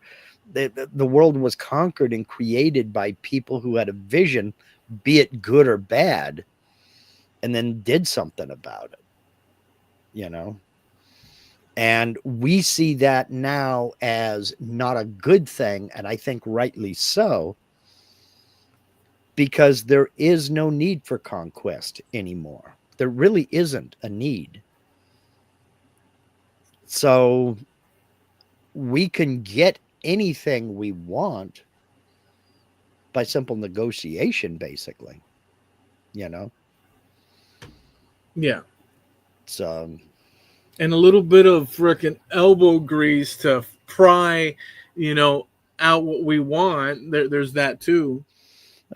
world was conquered and created by people who had a vision, be it good or bad, and then did something about it, And we see that now as not a good thing, and I think rightly so, because there is no need for conquest anymore. There really isn't a need. So we can get anything we want by simple negotiation, basically, Yeah. So, and a little bit of frickin' elbow grease to pry, out what we want. There's that too.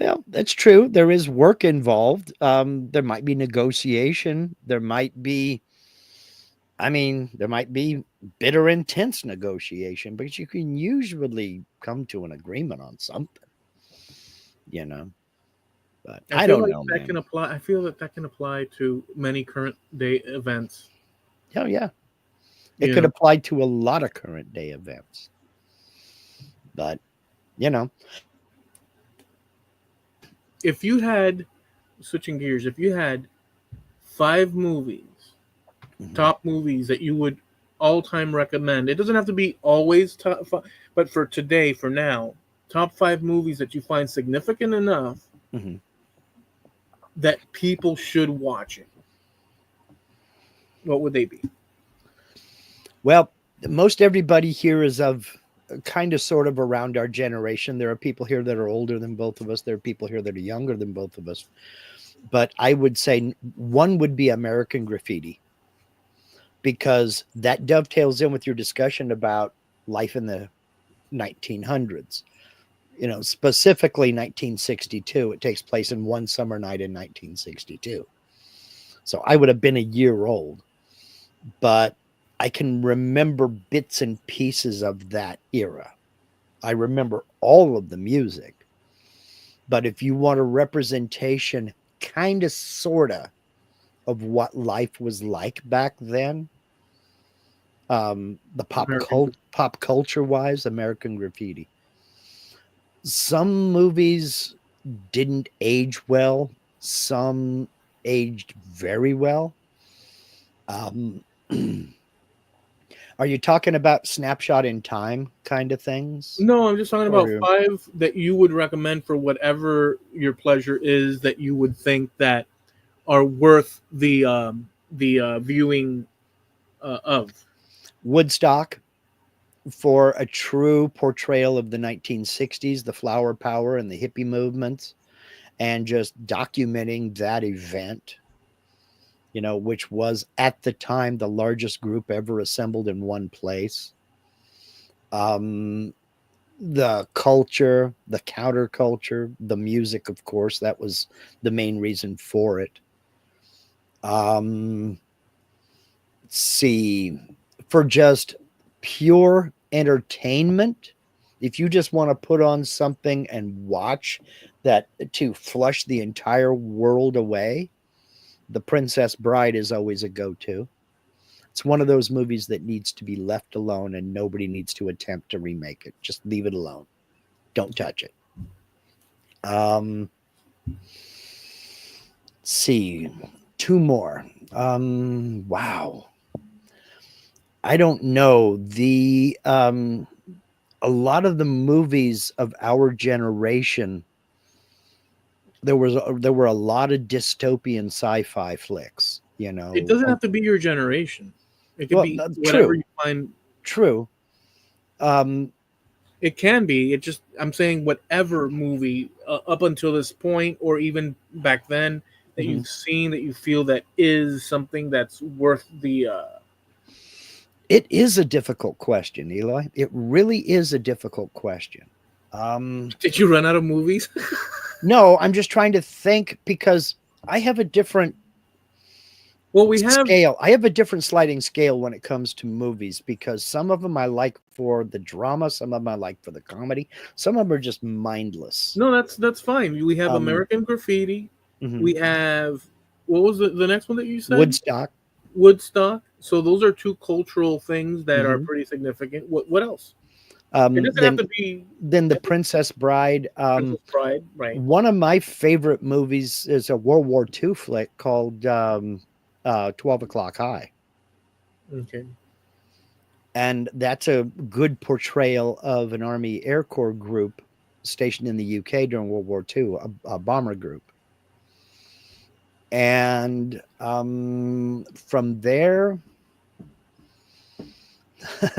Well, that's true. There is work involved. There might be negotiation. There might be, I mean, there might be bitter, intense negotiation, but you can usually come to an agreement on something, you know. But I I feel don't like know, that can man. apply. I feel that that can apply to many current day events. Oh, yeah. It You could know, apply to a lot of current day events. But, you know, if you had switching gears, if you had 5 movies, mhm, top movies that you would all time recommend. It doesn't have to be always top five, but for today, for now, top 5 movies that you find significant enough mhm. that people should watch it. What would they be? Well, most everybody here is of kind of sort of around our generation. There are people here that are older than both of us. There are people here that are younger than both of us. But I would say one would be American Graffiti because that dovetails in with your discussion about life in the 1900s. You know, specifically 1962. It takes place in one summer night in 1962. So I would have been a year old, but I can remember bits and pieces of that era. I remember all of the music. But if you want a representation, kind of, sort of what life was like back then, the American. pop culture wise, American Graffiti. Some movies didn't age well. Some aged very well. Um, are you talking about snapshot in time kind of things, No, I'm just talking about or 5 that you would recommend for whatever your pleasure is that you would think that are worth the viewing of. Woodstock for a true portrayal of the 1960s, the flower power and the hippie movements, and just documenting that event, you know, which was at the time the largest group ever assembled in one place. Um, the culture, the counterculture, the music, of course, that was the main reason for it. Um, see, for just pure entertainment, if you just want to put on something and watch that to flush the entire world away, The Princess Bride is always a go to. It's one of those movies that needs to be left alone and nobody needs to attempt to remake it. Just leave it alone. Don't touch it. Um, see, two more. Wow. I don't know. A lot of the movies of our generation, there were a lot of dystopian sci-fi flicks, you It know. doesn't have to be your generation. It could Well, be whatever true, you find. true. Um, It can be. It just I'm saying whatever movie up until this point or even back then that mhm. you've seen that you feel that is something that's worth the. It is a difficult question, Eli. It really is a difficult question. Um, Did you run out of movies? no, I'm just trying to think because I have a different Well, we have. scale. I have a different sliding scale when it comes to movies because some of them I like for the drama, some of them I like for the comedy, some of them are just mindless. No, that's fine. We have Um, American Graffiti. mhm. We have what was the next one that you said? Woodstock. Woodstock. So those are 2 cultural things that are Mhm. pretty significant. What else? It doesn't have Then to be then the Princess Bride. Princess Bride, right? One of my favorite movies is a World War II flick called 12 O'Clock High. Okay. And that's a good portrayal of an Army Air Corps group stationed in the UK during World War II, a bomber group. And from there,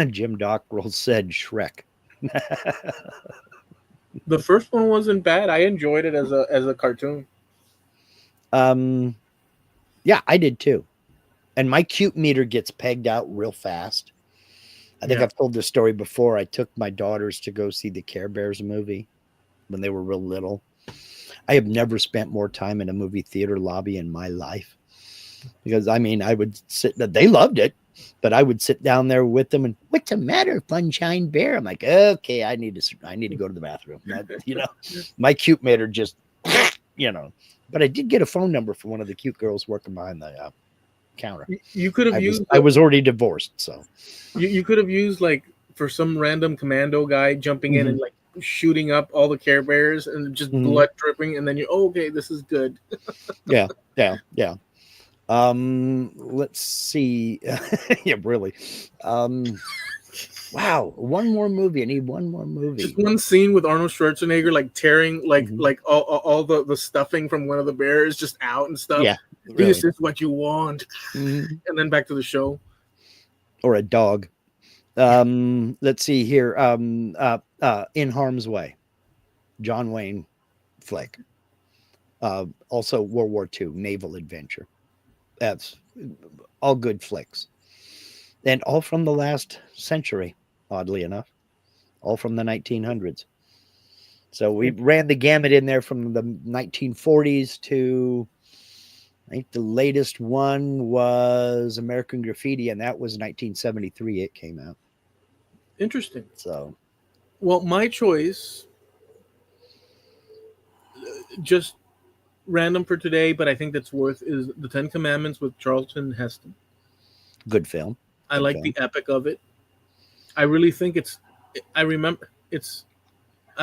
Jim Dockrell said Shrek. The first one wasn't bad. I enjoyed it as a cartoon. um, yeah, I did too. And my cute meter gets pegged out real fast. I think Yeah. I've told this story before. I took my daughters to go see the Care Bears movie when they were real little. I have never spent more time in a movie theater lobby in my life, because I mean, I would sit. They loved it, but I would sit down there with them and, what's the matter, Funshine Bear? I'm like, okay, I need to go to the bathroom. My cute mate are just, you know. But I did get a phone number for one of the cute girls working behind the counter. You could have used. I was already divorced, so you could have used like for some random commando guy jumping in and like shooting up all the Care Bears and just blood dripping, and then okay, this is good. yeah. Let's see. Yeah, really. Wow, one more movie. I need one more movie. Just one scene with Arnold Schwarzenegger like tearing like all the stuffing from one of the bears just out and stuff. Yeah, really. This is what you want. And then back to the show. Or a dog. Let's see here. In Harm's Way, John Wayne flick. Also World War II naval adventure. That's all good flicks, and all from the last century. Oddly enough, all from the 1900s. So we ran the gamut in there from the 1940s to, I think the latest one was American Graffiti, and that was 1973. It came out. Interesting. So, well, my choice, just random for today, but I think that's worth, is the Ten Commandments with Charlton Heston. Good film. I like the epic of it. I really think I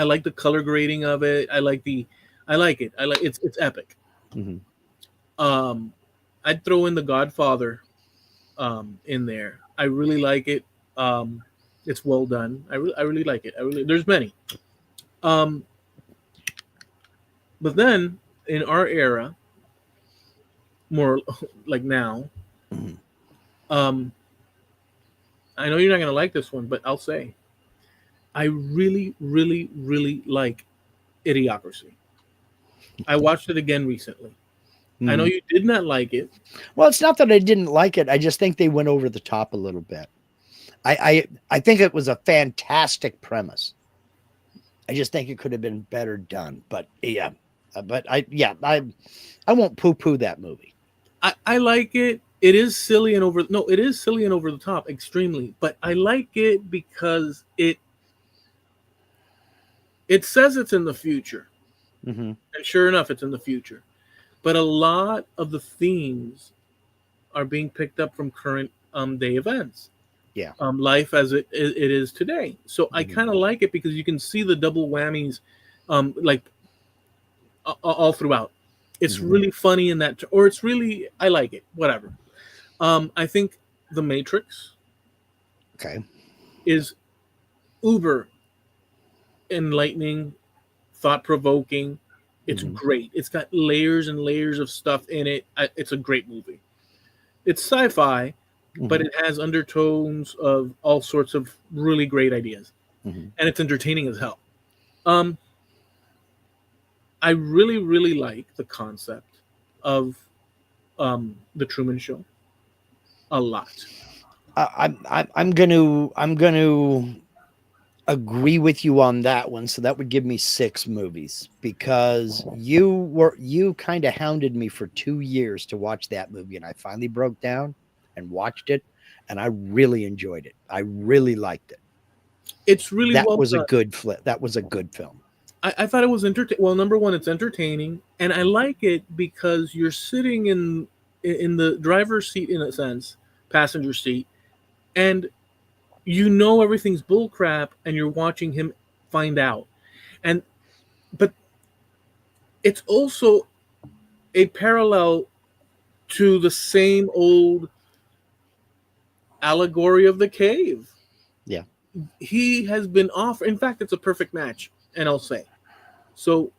like the color grading of it. I like it. It's epic. I'd throw in The Godfather in there. I really like it. It's well done. I really like it. There's many. But then in our era, more like now, I know you're not going to like this one, but I'll say I really, really, really like Idiocracy. I watched it again recently. I know you did not like it. Well, it's not that I didn't like it. I just think they went over the top a little bit. I think it was a fantastic premise. I just think it could have been better done. But yeah, I won't poo-poo that movie. I like it. It is silly and over the top, extremely. But I like it because it says it's in the future. And sure enough, it's in the future. But a lot of the themes are being picked up from current day events. Yeah. Life as it is today. So I kind of like it because you can see the double whammies like all throughout. It's really funny in that, or it's really, I like it, whatever. I think The Matrix is uber enlightening, thought-provoking. It's great. It's got layers and layers of stuff in it. It's a great movie. It's sci-fi, but it has undertones of all sorts of really great ideas. And it's entertaining as hell. I really, really like the concept of The Truman Show a lot. I'm gonna agree with you on that one. So that would give me 6 movies, because you kind of hounded me for 2 years to watch that movie, and I finally broke down and watched it, and I really enjoyed it. I really liked it. It's really that well was done. A good flip. That was a good film. I thought it was entertaining. Well, number one, it's entertaining, and I like it because you're sitting in the driver's seat, in a sense, passenger seat, and you know everything's bullcrap, and you're watching him find out. But it's also a parallel to the same old allegory of the cave. Yeah. He has been offered. In fact, it's a perfect match, and I'll say. So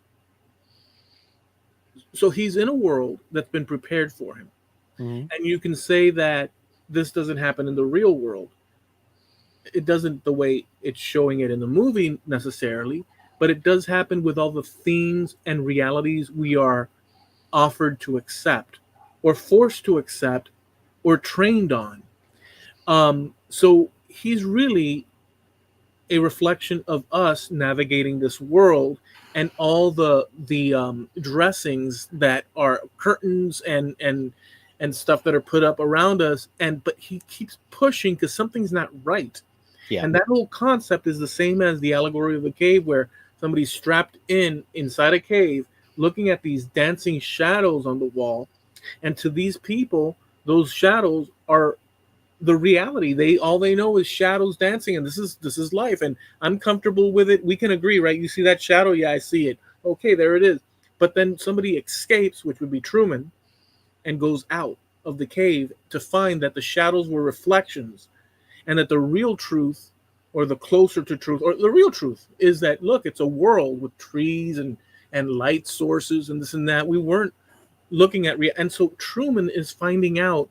he's in a world that's been prepared for him. And you can say that this doesn't happen in the real world. It doesn't the way it's showing it in the movie necessarily, but it does happen with all the themes and realities we are offered to accept, or forced to accept, or trained on. So he's really a reflection of us navigating this world, and all the dressings that are curtains and stuff that are put up around us, and but he keeps pushing because something's not right. Yeah. And that whole concept is the same as the allegory of the cave, where somebody's strapped in inside a cave looking at these dancing shadows on the wall, and to these people those shadows are the reality. They all they know is shadows dancing, and this is life, and I'm comfortable with it. We can agree, right? You see that shadow? Yeah, I see it. Okay, there it is. But then somebody escapes, which would be Truman, and goes out of the cave to find that the shadows were reflections, and that the real truth, or the closer to truth, or the real truth, is that look, it's a world with trees and light sources and this and that. We weren't looking at and so Truman is finding out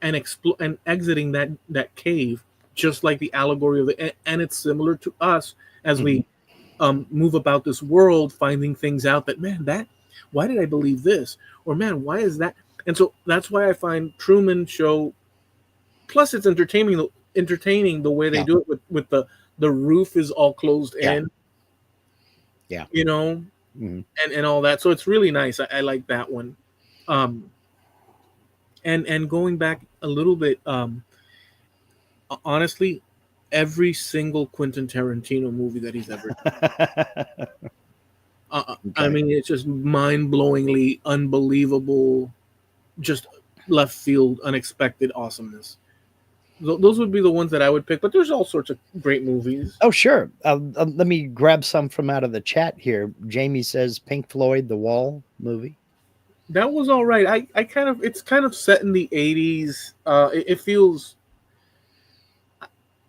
and and exiting that cave, just like the allegory of and it's similar to us as Mhm. we move about this world, finding things out that, man, that why did I believe this, or man, why is that? And so that's why I find Truman Show, plus it's entertaining the way they Yeah. do it with the roof is all closed Yeah. in, Yeah. you know, Mhm. and all that. So it's really nice. I like that one. um and going back a little bit, honestly, every single Quentin Tarantino movie that he's ever done. I Okay. mean, it's just mind-blowingly unbelievable, just left field, unexpected awesomeness. Those would be the ones that I would pick. But there's all sorts of great movies. Oh, sure. Let me grab some from out of the chat here. Jamie says Pink Floyd, The Wall movie. That was all right. I kind of, it's kind of set in the '80s. It feels,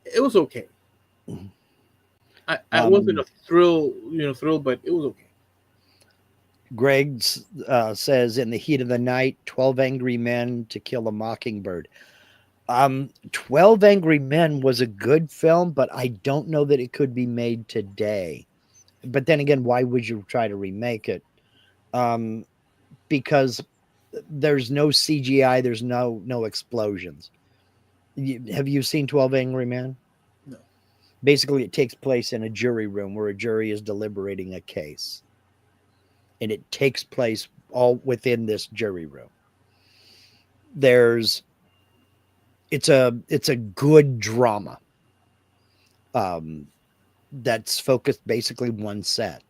it was okay. I wasn't Um, a thrill, but it was okay. Greg says In the Heat of the Night, 12 Angry Men to Kill a Mockingbird. 12 Angry Men was a good film, but I don't know that it could be made today. But then again, why would you try to remake it? Um, because there's no CGI, there's no explosions. Have you seen 12 Angry Men? No. Basically, it takes place in a jury room where a jury is deliberating a case, and it takes place all within this jury room. There's it's a good drama, um, that's focused basically one set.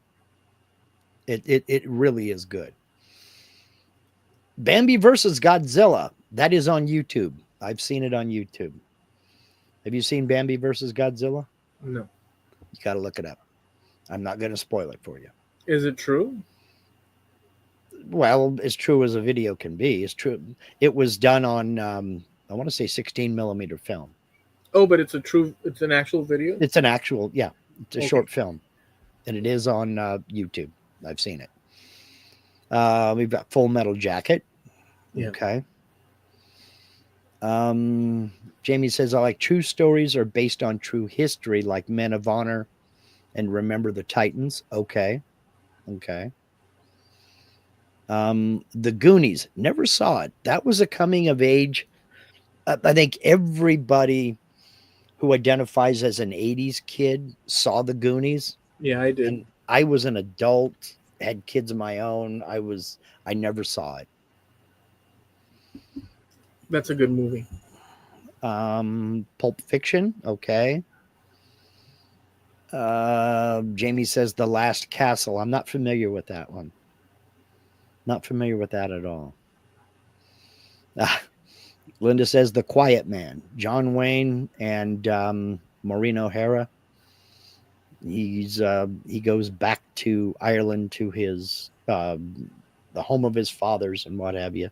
It really is good. Bambi versus Godzilla, that is on YouTube. I've seen it on YouTube. Have you seen Bambi versus Godzilla? No. You got to look it up. I'm not going to spoil it for you. Is it true? Well, as true as a video can be, it's true. It was done on, I want to say 16 millimeter film. Oh, but it's an actual video? It's an actual, yeah, it's a Okay. short film, and it is on YouTube. I've seen it. We've got Full Metal Jacket. Yeah. Okay. Jamie says, I like true stories are based on true history, like Men of Honor and Remember the Titans. Okay. Okay. The Goonies, never saw it. That was a coming of age. I think everybody who identifies as an 80s kid saw the Goonies. Yeah, I did. And I was an adult, had kids of my own. I never saw it. That's a good movie. Pulp Fiction. Okay. Jamie says The Last Castle. I'm not familiar with that one. Not familiar with that at all. Linda says The Quiet Man. John Wayne and Maureen O'Hara. He goes back to Ireland to his the home of his fathers and what have you,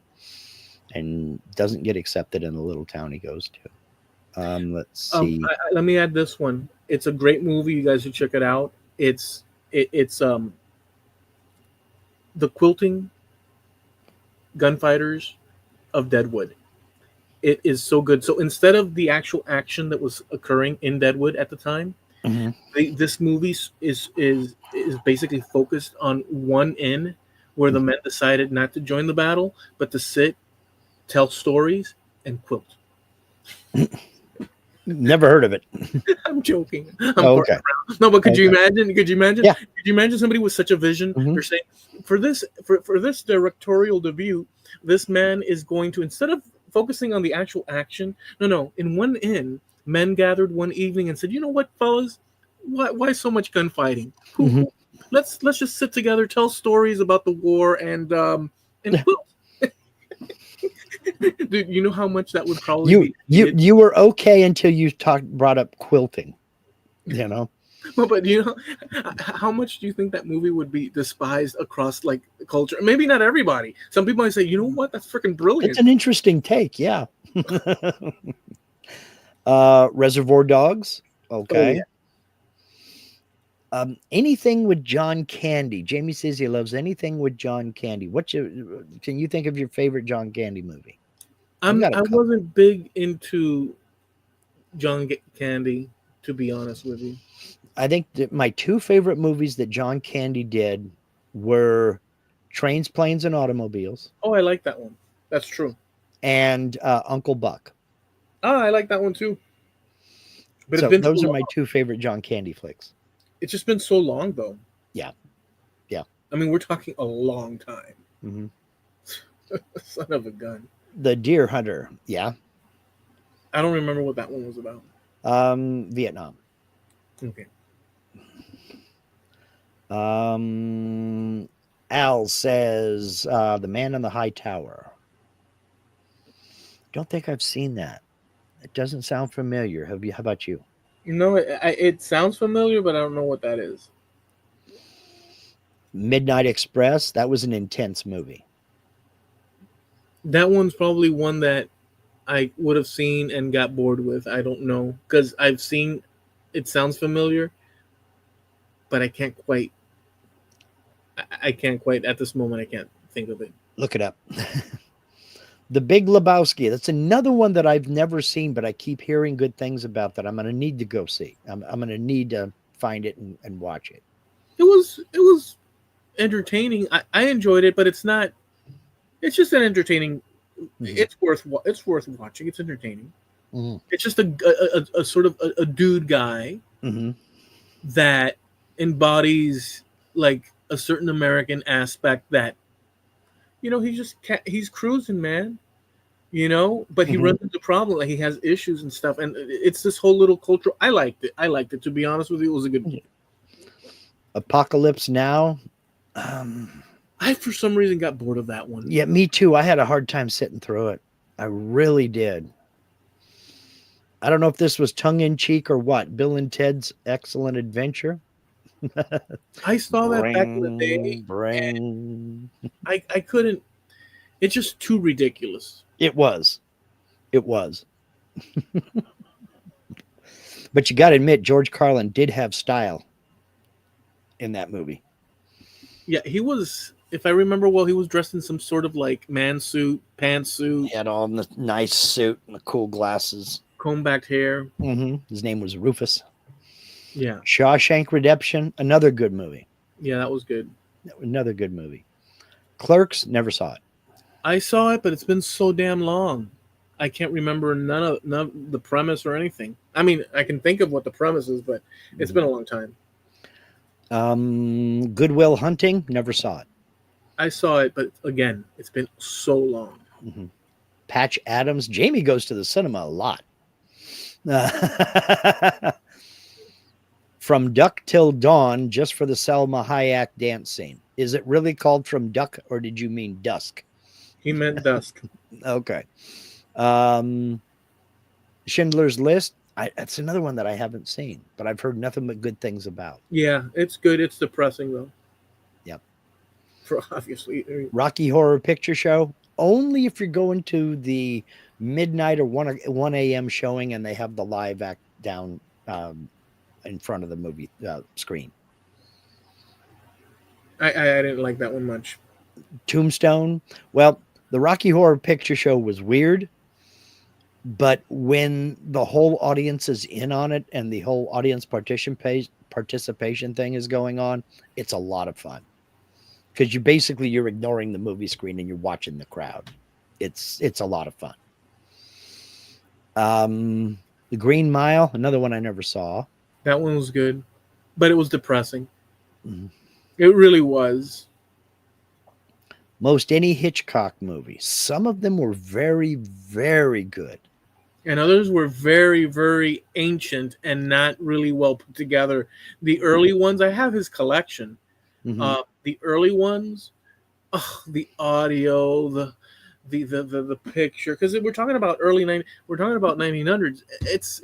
and doesn't get accepted in the little town he goes to. Let's see. Let me add this one. It's a great movie. You guys should check it out. It's the quilting gunfighters of Deadwood. It is so good. So instead of the actual action that was occurring in Deadwood at the time, Mhm. this movie is basically focused on one inn, where the men decided not to join the battle, but to sit, tell stories, and quilt. Never heard of it. I'm joking. I'm Oh, part okay. around. No, but could you Okay. imagine? Could you imagine? Yeah. Could you imagine somebody with such a vision? Mhm. They're saying for this directorial debut, this man is going to, instead of focusing on the actual action, no. In one inn, men gathered one evening and said, "You know what, fellas? Why so much gunfighting? Mhm. Let's just sit together, tell stories about the war, and quilt." Dude, you know how much that would probably You be you needed. you were okay until you brought up quilting. You know, Well, but you know, how much do you think that movie would be despised across like the culture? Maybe not everybody. Some people might say, you know what, that's freaking it's brilliant. an interesting take. Yeah. Reservoir Dogs. Oh yeah. Okay. Anything with John Candy. Jamie says he loves anything with John Candy. Can you think of your favorite John Candy movie? I've got a I couple. wasn't big into Candy, to be honest with you. I think that my two favorite movies that John Candy did were Trains, Planes, and Automobiles Oh, I like that one. That's true. and Uncle Buck. Ah, I like that one too. But it's So been so those are long. my two favorite John Candy flicks. It's just been so long though. Yeah. Yeah. I mean, we're talking a long time. Hmm. Son of a gun. The Deer Hunter. Yeah. I don't remember what that one was about. Vietnam. Okay. Al says The Man in the High Tower. Don't think I've seen that. It doesn't sound familiar. Have you? How about you? No, it sounds familiar, but I don't know what that is. Midnight Express. That was an intense movie. That one's probably one that I would have seen and got bored with. I don't know because I've seen. It sounds familiar, but I can't quite. I can't quite at this moment. I can't think of it. Look it up. The Big Lebowski. That's another one that I've never seen, but I keep hearing good things about that. I'm going to need to go see. I'm going to need to find it and watch it. It was entertaining. I enjoyed it, but it's not. It's just an entertaining. Mhm. It's worth watching. It's entertaining. Mhm. It's just a sort of a dude guy Mhm. that embodies like a certain American aspect that he's cruising, man. But he Mhm. runs into problems. Like he has issues and stuff, and it's this whole little culture. I liked it. To be honest with you. It was a good movie. Apocalypse Now. Um, I for some reason got bored of that one. yeah, me too. I had a hard time sitting through it. I really did. I don't know if this was tongue in cheek or what. Bill and Ted's Excellent Adventure. I saw that back in the day, and Bring. I couldn't. It's just too ridiculous. It was. It was. But you got to admit, George Carlin did have style in that movie. Yeah, he was. If I remember well, he was dressed in some sort of like man suit, pantsuit, He had all the nice suit and the cool glasses. comb back hair. His name was Rufus. Yeah, Shawshank Redemption, another good movie. yeah, that was good. Another good movie. Clerks, never saw it. I saw it, but it's been so damn long. I can't remember none of the premise or anything. I mean, I can think of what the premise is, but it's been a long time. Goodwill Hunting, never saw it. I saw it, but again, it's been so long. Mhm. Patch Adams, Jamie goes to the cinema a lot. From Duck Till Dawn, just for the Selma Hayek dance scene. Is it really called From Duck, or did you mean Dusk? He meant dusk. Okay. Schindler's List. That's another one that I haven't seen, but I've heard nothing but good things about. Yeah, it's good. It's depressing though. Yep. For obviously. Rocky Horror Picture Show. Only if you're going to the midnight or 1 a.m. showing and they have the live act down in front of the movie screen. I didn't like that one much. Tombstone. Well, the Rocky Horror Picture Show was weird, but when the whole audience is in on it and the whole audience participation thing is going on, it's a lot of fun because you're ignoring the movie screen and you're watching the crowd. It's a lot of fun. The Green Mile, another one I never saw. That one was good, but it was depressing. Mhm. It really was. Most any Hitchcock movie. Some of them were very, very good. And others were very, very ancient and not really well put together. The early ones, I have his collection. Hmm. The early ones, oh, the audio, the picture, because we're talking about we're talking about 1900s. It's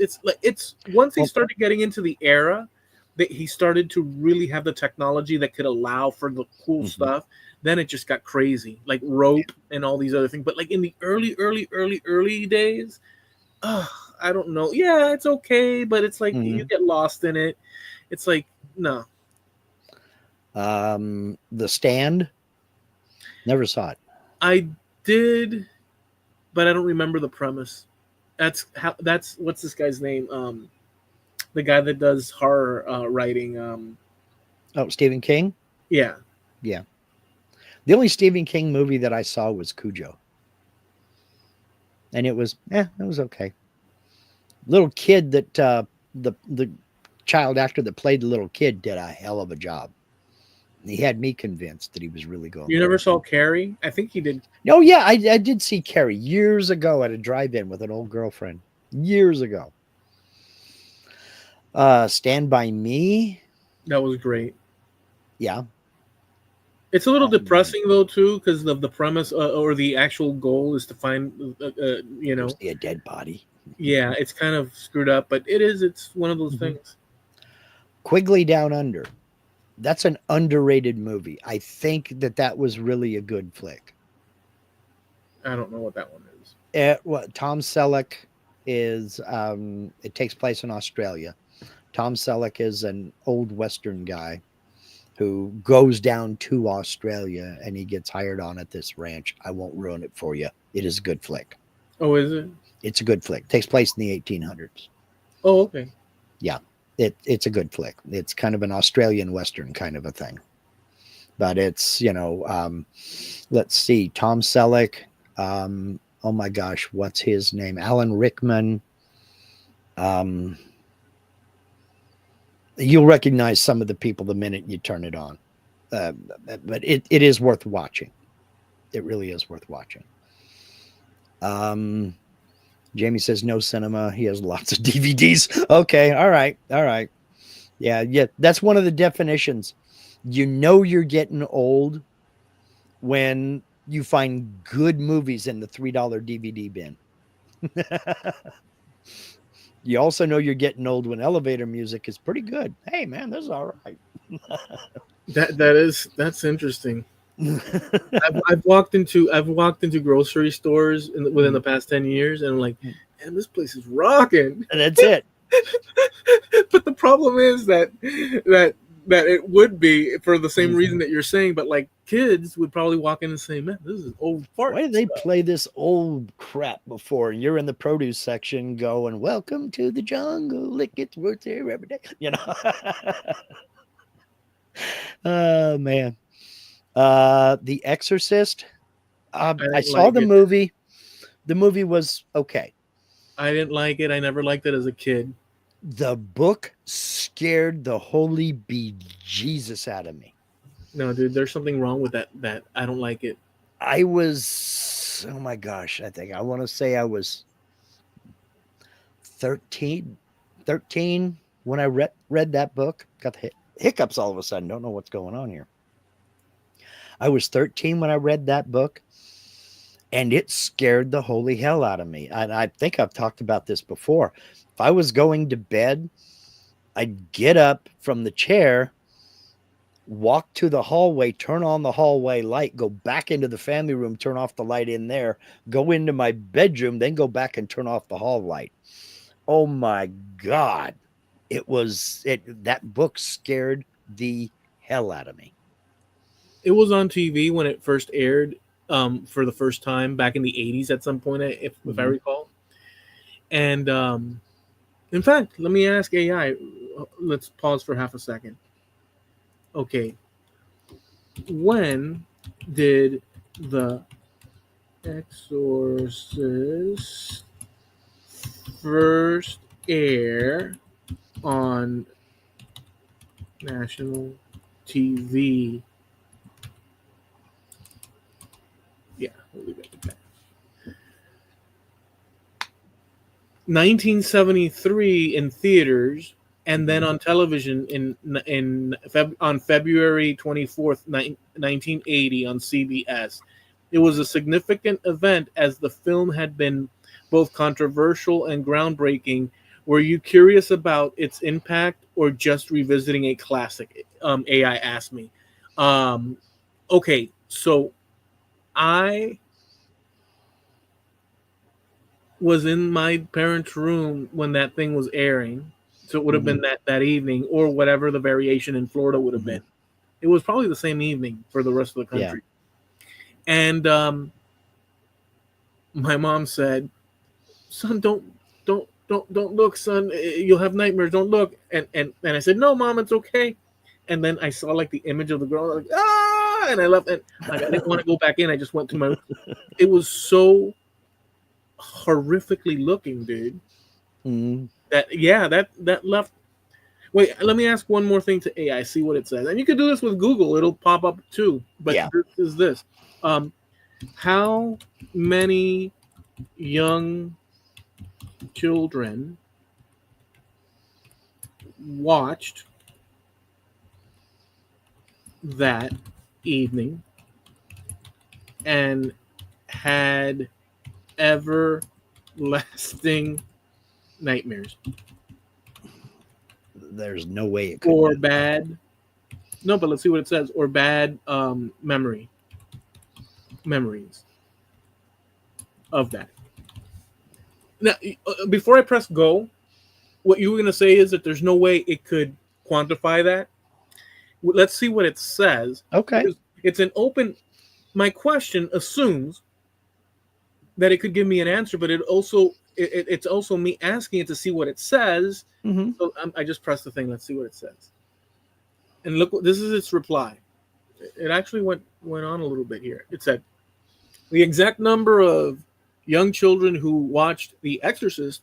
once he Well, started getting into the era that he started to really have the technology that could allow for the cool mhm. stuff. Then it just got crazy, like rope and all these other things. But like in the early days, oh, I don't know. Yeah, it's okay, but it's like you Mhm. get lost in it. It's like no, The Stand, never saw it. I did, but I don't remember the premise. That's how. That's what's this guy's name? The guy that does horror writing. Oh, Stephen King? Yeah, Yeah. The only Stephen King movie that I saw was Cujo. And it was okay. Little kid that the child actor that played the little kid did a hell of a job. He had me convinced that he was really going you for never it. saw Carrie? I think he did. Oh yeah, I did see Carrie years ago at a drive-in with an old girlfriend. Years ago. Stand by Me. That was great. Yeah. It's a little Um, depressing though too, because of the premise or the actual goal is to find, go see a dead body. yeah, it's kind of screwed up, but it is. It's one of those Mhm. things. Quigley Down Under. That's an underrated movie. I think that was really a good flick. I don't know what that one is. What Tom Selleck is, it takes place in Australia. Tom Selleck is an old Western guy who goes down to Australia and he gets hired on at this ranch. I won't ruin it for you. It is a good flick. Oh, is it? It's a good flick. It takes place in the 1800s. Oh, okay. Yeah, it's a good flick. It's kind of an Australian Western kind of a thing. But it's, let's see, Tom Selleck. Oh my gosh, what's his name? Alan Rickman. Um, you'll recognize some of the people the minute you turn it on. Uh, but it is worth watching. It really is worth watching. Um, Jamie says no cinema. He has lots of DVDs. Okay, all right, all right. Yeah, yeah. That's one of the definitions. You know you're getting old when you find good movies in the $3 DVD bin. You also know you're getting old when elevator music is pretty good. Hey man, this is all right. That's interesting. I've walked into grocery stores within the past 10 years, and I'm like, man, this place is rocking. That's it. But the problem is that that it would be for the same reason Mhm. that you're saying. But like kids would probably walk in and say, man, this is old fart Why did they stuff. play this old crap before? And you're in the produce section going, "Welcome to the jungle. It gets worse here every day." Oh man. The Exorcist. I I didn't saw like the it. movie. The movie was okay. I didn't like it. I never liked it as a kid. The book scared the holy bejesus out of me. No, dude, there's something wrong with that I don't like it. I was, oh my gosh, I want to say I was 13, 13 when I read that book. Got the hiccups all of a sudden. Don't know what's going on here. I was 13 when I read that book, and it scared the holy hell out of me. And I think I've talked about this before. If I was going to bed, I'd get up from the chair, walk to the hallway, turn on the hallway light, go back into the family room, turn off the light in there, go into my bedroom, then go back and turn off the hall light. Oh my God. That book scared the hell out of me. It was on TV when it first aired, for the first time back in the '80s at some point, if I Mm-hmm. recall. And in fact, let me ask AI. Let's pause for half a second. Okay, when did the Exorcist first air on national TV. Yeah, we'll leave it at that. 1973 in theaters, and then on television on February 24th, 1980 on CBS. It was a significant event as the film had been both controversial and groundbreaking. Were you curious about its impact or just revisiting a classic? AI asked me. Um, okay, so I was in my parents' room when that thing was airing. So it would have been that evening or whatever the variation in Florida would have been. It was probably the same evening for the rest of the Yeah. country. And my mom said, "Son, don't look, son. You'll have nightmares. Don't look." And I said, "No, Mom, it's okay." And then I saw like the image of the girl, like, ah, and I left. And like I didn't want to go back in. I just went to my. It was so horrifically looking, dude. That left. Wait, let me ask one more thing to AI. See what it says, and you can do this with Google. It'll pop up too. But Yeah. this is this. How many young children watched that evening and had everlasting nightmares There's no way it could or be. bad? No, but let's see what it says. Or bad memories of that. Now, before I press go, what you were going to say is that there's no way it could quantify that. Let's see what it says. Okay. Because it's an open. My question assumes that it could give me an answer, but it's also me asking it to see what it says. So I just press the thing. Let's see what it says. And look, this is its reply. It actually went on a little bit here. It said the exact number of young children who watched The Exorcist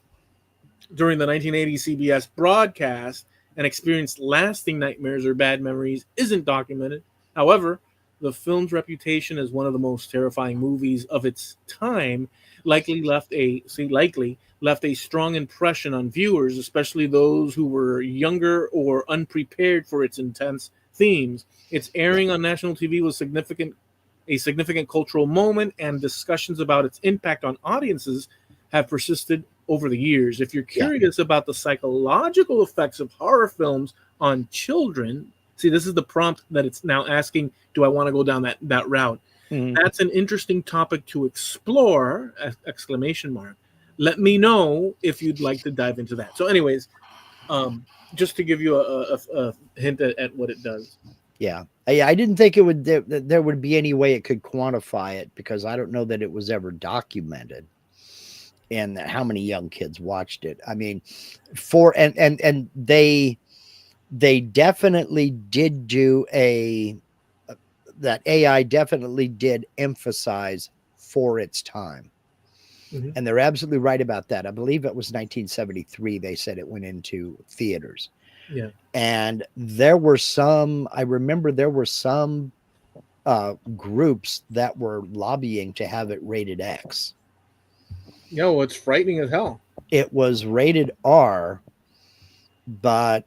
during the 1980 CBS broadcast and experienced lasting nightmares or bad memories isn't documented. However, the film's reputation as one of the most terrifying movies of its time likely left a strong impression on viewers, especially those who were younger or unprepared for its intense themes. Its airing on national TV was a significant cultural moment, and discussions about its impact on audiences have persisted over the years. If you're curious about the psychological effects of horror films on children, see, this is the prompt that it's now asking, do I want to go down that route? That's an interesting topic to explore, exclamation mark. Let me know if you'd like to dive into that. So anyways, just to give you a hint at what it does. Yeah. I didn't think there would be any way it could quantify it because I don't know that it was ever documented and how many young kids watched it. I mean, and they definitely did do that AI definitely did emphasize for its time. And they're absolutely right about that. I believe it was 1973. They said it went into theaters. Yeah. And I remember there were some groups that were lobbying to have it rated X. No, it's frightening as hell. It was rated R, but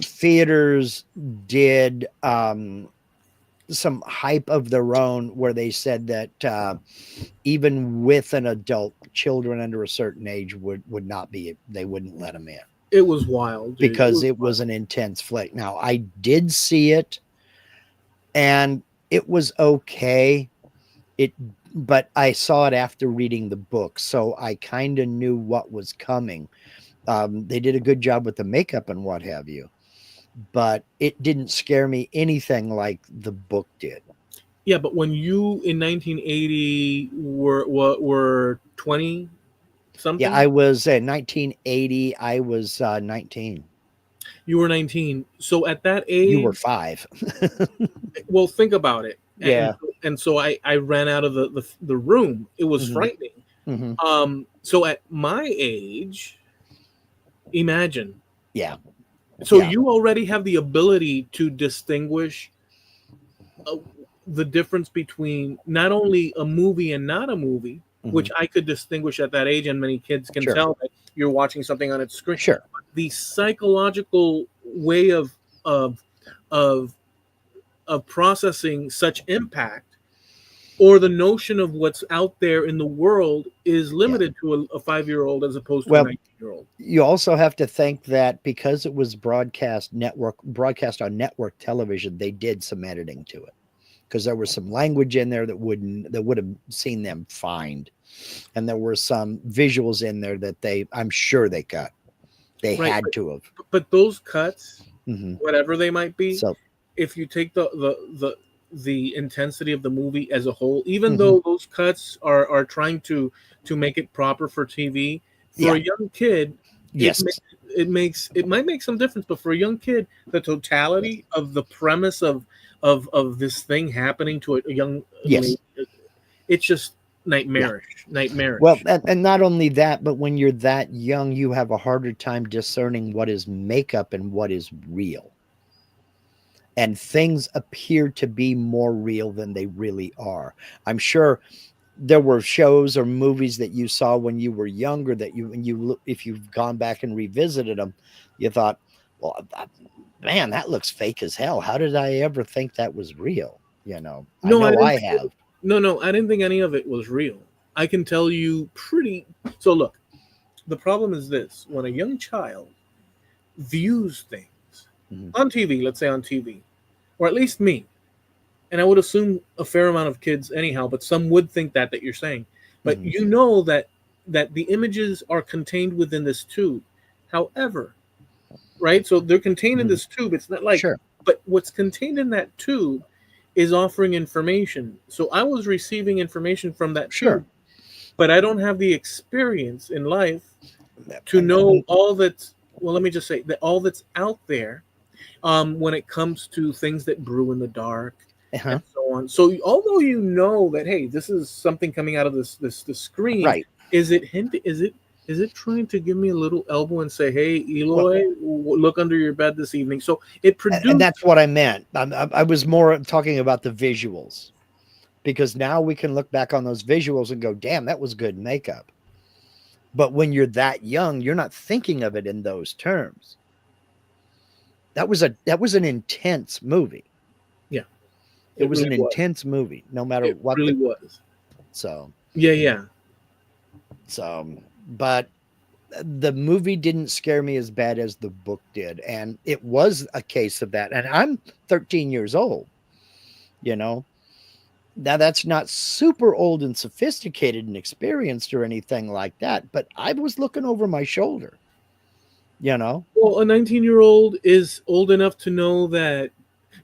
theaters did some hype of their own where they said that even with an adult, children under a certain age would not be, they wouldn't let them in. It was wild, dude. Because it was an intense flick. Now, I did see it, and it was okay. But I saw it after reading the book, so I kind of knew what was coming. They did a good job with the makeup and what have you, but it didn't scare me anything like the book did. Yeah, but when you in 1980 were 20 something? Yeah, I was in 1980. I was 19. You were 19. So at that age, you were 5. Well, think about it. Yeah. And so I ran out of the room. It was frightening. So at my age, Imagine. Yeah. So Yeah. you already have the ability to distinguish uh, the difference between not only a movie and not a movie, Hmm. which I could distinguish at that age, and many kids can Sure. tell that you're watching something on its screen. Sure. The psychological way of of of processing such impact, or the notion of what's out there in the world, is Yeah. limited to a 5 year old as opposed to a Well, 19-year old. you also have to think that because it was broadcast on network television, they did some editing to it because there was some language in there that would have seen them fined, and there were some visuals in there that I'm sure they cut. They Right, had to have. but those cuts, Hmm. whatever they might be, So. if you take the intensity of the movie as a whole, even Hmm. though those cuts are trying to make it proper for TV, for Yeah. a young kid, it Yes. it might make some difference. But for a young kid, the totality of the premise of this thing happening to a young lady, Yes. it's just Yeah. nightmarish, Well, nightmarish. and not only that, but when you're that young, you have a harder time discerning what is makeup and what is real. And things appear to be more real than they really are. I'm sure there were shows or movies that you saw when you were younger that if you've gone back and revisited them, you thought, well, man, that looks fake as hell. How did I ever think that was real? I No, I know didn't I think have. no, I didn't think any of it was real. I can tell you pretty. So look, the problem is this: when a young child views things Mhm. on TV, let's say on TV, or at least me, and I would assume a fair amount of kids anyhow, but some would think that you're saying. But Mhm. you know that the images are contained within this tube. However, right? So they're contained in Mhm. this tube. It's not like, Sure. but what's contained in that tube is offering information. So I was receiving information from that Sure. tube, but I don't have the experience in life to And, know all that's, well, let me just say that all that's out there, when it comes to things that brew in the dark and uh-huh. so on. So although you know that, hey, this is something coming out of this screen, Right. is it hint? Is it trying to give me a little elbow and say, hey, Well, Eloy, look under your bed this evening? So it and produced. that's what I meant. I was more talking about the visuals because now we can look back on those visuals and go, damn, that was good makeup. But when you're that young, you're not thinking of it in those terms. That was an intense movie. Yeah, It it was really an was. intense movie, no matter It what really was. so Yeah, yeah. so but the movie didn't scare me as bad as the book did. And it was a case of that. And I'm 13 years old, you know. Now that's not super old and sophisticated and experienced or anything like that, but I was looking over my shoulder, you know. Well, a 19-year-old is old enough to know that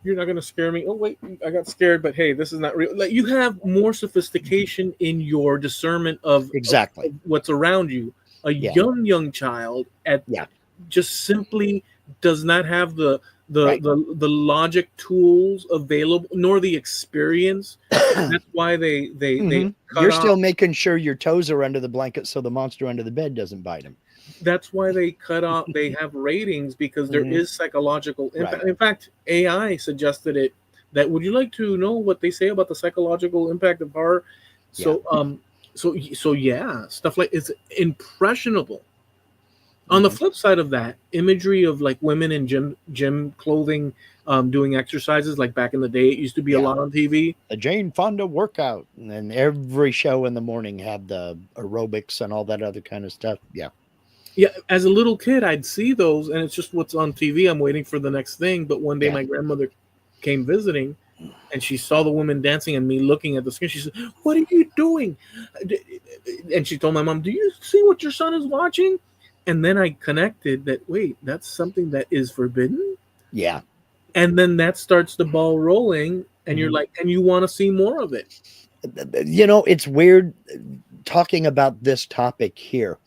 you're not going to scare me. Oh, wait, I got scared, but hey, this is not real. Like, you have more sophistication in your discernment of Exactly. what's around you. A Yeah. young child at Yeah. just simply does not have Right. the logic tools available, nor the experience. That's why they Hmm. cut You're off. still making sure your toes are under the blanket so the monster under the bed doesn't bite him. That's why they cut off. They have ratings because there Hmm. is psychological Right. impact. In fact, AI suggested it. That, would you like to know what they say about the psychological impact of horror? Yeah. So yeah, stuff like it's impressionable. On the Hmm. flip side of that, imagery of like women in gym clothing, doing exercises, like back in the day, it used to be a Yeah. lot on TV. The Jane Fonda workout. And then every show in the morning had the aerobics and all that other kind of stuff. Yeah. Yeah, as a little kid, I'd see those, and it's just what's on TV. I'm waiting for the next thing. But one day, Yeah. my grandmother came visiting, and she saw the woman dancing and me looking at the screen. She said, "What are you doing?" And she told my mom, "Do you see what your son is watching?" And then I connected that, wait, that's something that is forbidden. Yeah. And then that starts the ball rolling, and you're Mhm. like, and you want to see more of it. It's weird talking about this topic here.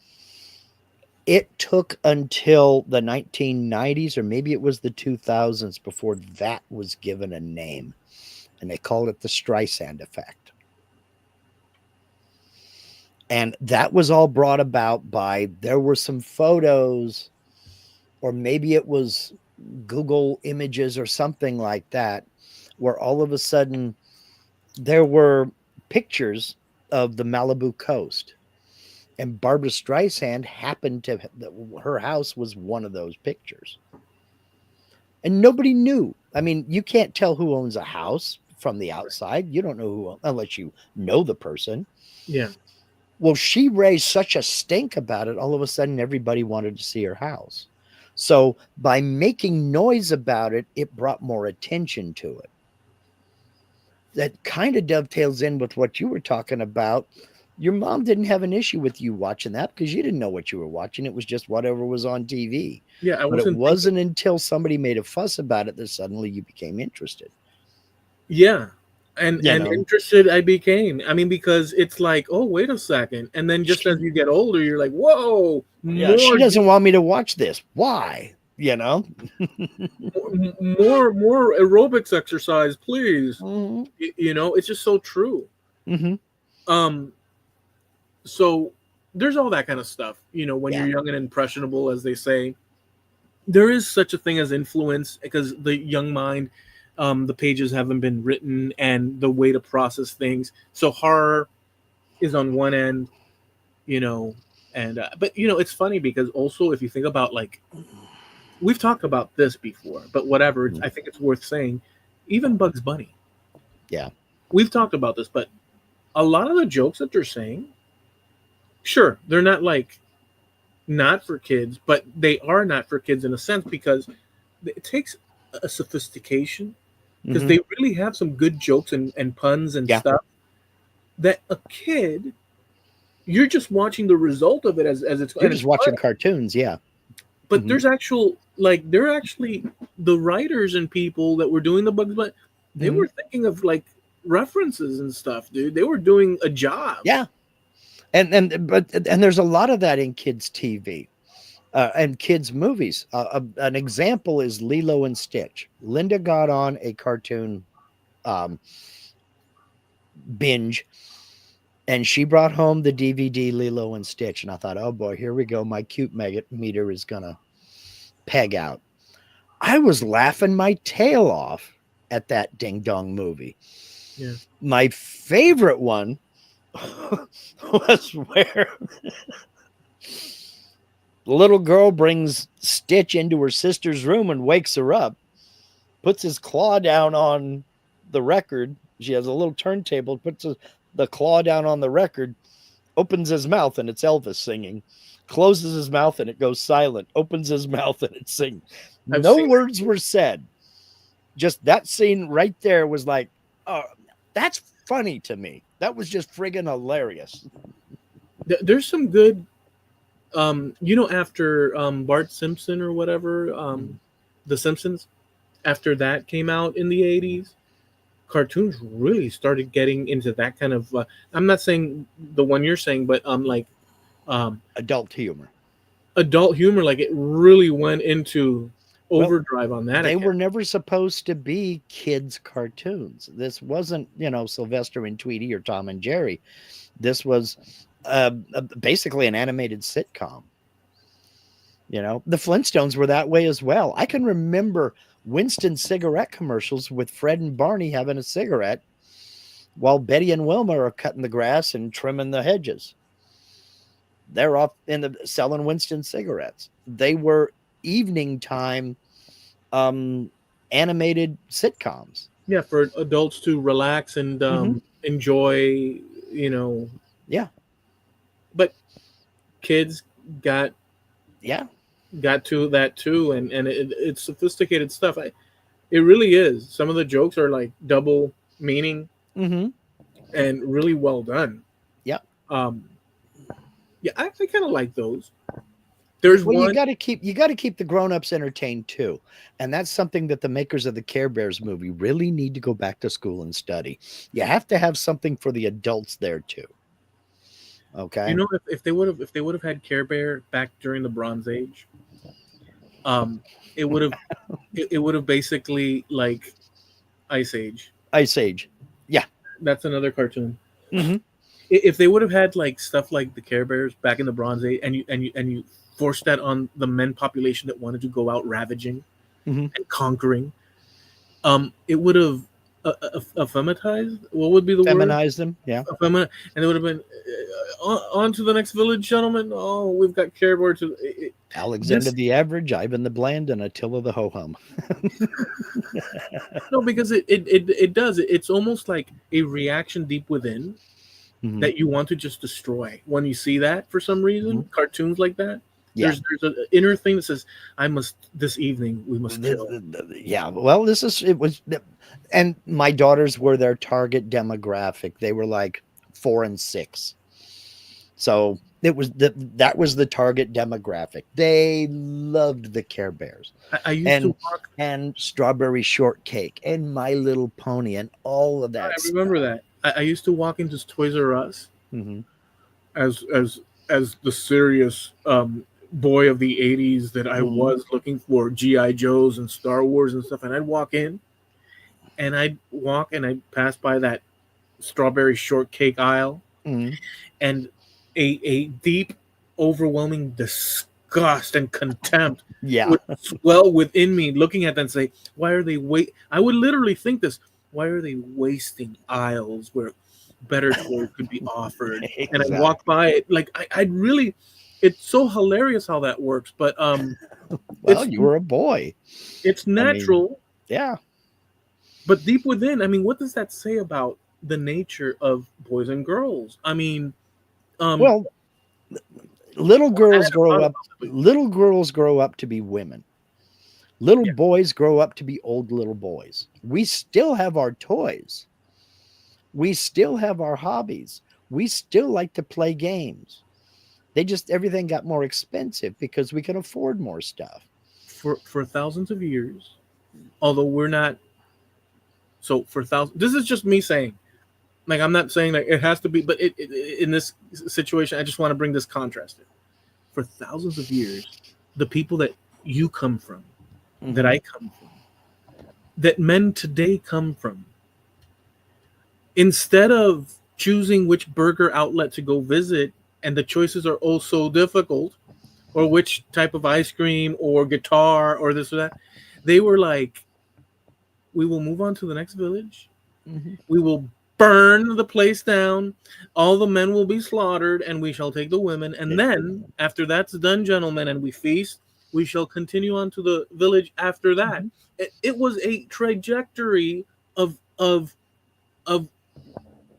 It took until the 1990s or maybe it was the 2000s before that was given a name, and they called it the Streisand effect. And that was all brought about by there were some photos. or maybe it was Google Images or something like that, where all of a sudden there were pictures of the Malibu coast. And Barbara Streisand happened to, her house was one of those pictures. And nobody knew. I mean, you can't tell who owns a house from the outside. You don't know who, unless you know the person. Yeah. Well, she raised such a stink about it, all of a sudden everybody wanted to see her house. So by making noise about it, it brought more attention to it. That kind of dovetails in with what you were talking about. Your mom didn't have an issue with you watching that because you didn't know what you were watching. It was just whatever was on TV. Yeah, I But it wasn't thinking. wasn't until somebody made a fuss about it that suddenly you became interested. Yeah. You And know, interested I became. I mean, because it's like, oh, wait a second. And then just as she, you get older, you're like, whoa, yeah, she more doesn't want me to watch this. Why? You know? more aerobics exercise, please. Hmm. You know, it's just so true. Hmm. Um so there's all that kind of stuff, you know, when you're Yeah. young and impressionable, as they say. There is such a thing as influence because the young mind, the pages haven't been written and the way to process things. So horror is on one end, you know, and but you know, it's funny because also if you think about, like, we've talked about this before, but whatever, I think it's worth saying. Even Bugs Bunny, Yeah. we've talked about this, but a lot of the jokes that they're saying, sure, they're not like not for kids, but they are not for kids in a sense because it takes a sophistication, because Hmm. they really have some good jokes and puns and Yeah. stuff that a kid, you're just watching the result of it as it's, You're and just it's watching funny. cartoons. Yeah. But Hmm. there's actual, like, they're actually the writers and people that were doing the Bugs Bunny, they Hmm. were thinking of like references and stuff, dude. They were doing a job. Yeah. And there's a lot of that in kids' TV. And kids' movies. An example is Lilo and Stitch. Linda got on a cartoon um, binge, and she brought home the DVD Lilo and Stitch. And I thought, oh boy, here we go. My cute meter is gonna peg out. I was laughing my tail off at that ding dong movie. Yeah. My favorite one was where the little girl brings Stitch into her sister's room and wakes her up, puts his claw down on the record. She has a little turntable, puts the claw down on the record, opens his mouth, and it's Elvis singing. Closes his mouth and it goes silent. Opens his mouth and it's singing. I've No seen words were said. Just that scene right there was like, oh, that's funny to me. That was just friggin' hilarious. there's some good, you know, after Bart Simpson or whatever, The Simpsons, after that came out in the 80s, cartoons really started getting into that kind of I'm not saying the one you're saying, but like um Adult humor. adult humor, like it really went into Well, overdrive on that they account. were never supposed to be kids' cartoons. This wasn't, Sylvester and Tweety or Tom and Jerry. This was basically an animated sitcom. The Flintstones were that way as well. I can remember Winston cigarette commercials with Fred and Barney having a cigarette while Betty and Wilma are cutting the grass and trimming the hedges. They're off in the selling Winston cigarettes. They were evening time um, animated sitcoms. Yeah, for adults to relax and Hmm. enjoy, you know. Yeah, But kids got yeah. got to that too, and it's sophisticated stuff. It really is. Some of the jokes are like double meaning Hmm. and really well done. Yeah. um yeah, I kind of like those. There's Well, you one. got to keep the grown-ups entertained too. And that's something that the makers of the Care Bears movie really need to go back to school and study. You have to have something for the adults there too. You Okay? know, if they would have had Care Bear back during the Bronze Age, um, it would have it would have basically like Ice Age. Ice Age. Yeah. That's another cartoon. Hmm. If they would have had like stuff like the Care Bears back in the Bronze Age, and you forced that on the men population that wanted to go out ravaging Mhm. and conquering, it would have effemitized. What would be the word? Feminize them. Yeah. Effeminate, and it would have been on to the next village, gentlemen. Oh, we've got carried over to Alexander this. the Average, Ivan the Bland, and Attila the Ho-Hum. No, because it does. It's almost like a reaction deep within Mhm. that you want to just destroy when you see that for some reason. Mhm. Cartoons like that. Yeah. There's an inner thing that says, "I must this evening we must kill." Yeah. Well, it was, and my daughters were their target demographic. They were like 4 and 6. So that was the target demographic. They loved the Care Bears I used to and walk. strawberry shortcake and My Little Pony and all of I that remember stuff. that. I used to walk into Toys R Us Hmm. as the serious boy of the '80s that I Hmm. was, looking for GI Joes and Star Wars and stuff. And I'd walk in, and I'd pass by that strawberry shortcake aisle, Hmm. and a deep, overwhelming disgust and contempt Yeah. would swell within me, looking at them and say, "Why are they wait?" I would literally think this: "Why are they wasting aisles where better toys could be offered?" And I'd walk Exactly. by it like I'd really. It's so hilarious how that works, but Well, it's you were a boy. it's I mean, natural, yeah. but deep within, I mean, what does that say about the nature of boys and girls? I mean, um, Well, little I girls hadn't grow thought up about it. little girls grow up to be women. Little Yeah, boys grow up to be old little boys. We still have our toys. We still have our hobbies. We still like to play games. They just everything got more expensive because we can afford more stuff. for thousands of years, although we're not. So for thousands, this is just me saying. Like, I'm not saying that it has to be, but in this situation, I just want to bring this contrast in. For thousands of years, the people that you come from, that Hmm. I come from, that men today come from, instead of choosing which burger outlet to go visit, and the choices are also difficult, or which type of ice cream or guitar or this or that, they were like, we will move on to the next village. Hmm. We will burn the place down. All the men will be slaughtered, and we shall take the women. And then, after that's done, gentlemen, and we feast, we shall continue on to the village after that. Hmm. It was a trajectory of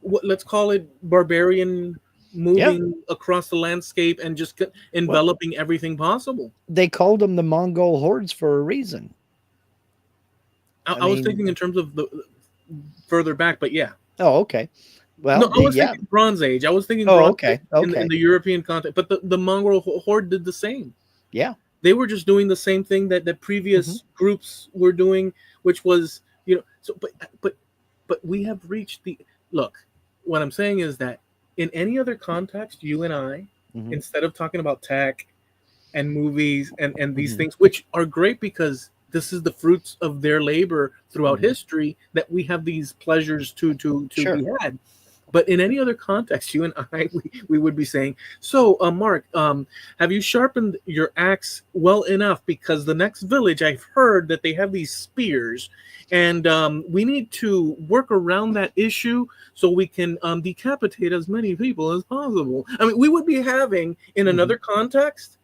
what, let's call it, barbarian Yeah. moving across the landscape and just Well, enveloping everything possible. they called them the Mongol hordes for a reason. I I was thinking mean, in terms of the further back, but yeah. oh, okay. No, Well, I was yeah. thinking Bronze Age. I was thinking Oh, Bronze Age okay. in Okay. the European context, but the Mongol horde did the same. Yeah. They were just doing the same thing that the Hmm. previous groups were doing, which was, so but but we have reached the look. What I'm saying is that in any other context, you and I, Hmm. instead of talking about tech and movies and these Hmm. things, which are great because this is the fruits of their labor throughout Hmm. history, that we have these pleasures to Sure. be had. But in any other context, you and I, we would be saying, so, Mark, have you sharpened your axe well enough? Because the next village, I've heard that they have these spears, and we need to work around that issue so we can decapitate as many people as possible. I mean, we would be having, in Hmm. another context,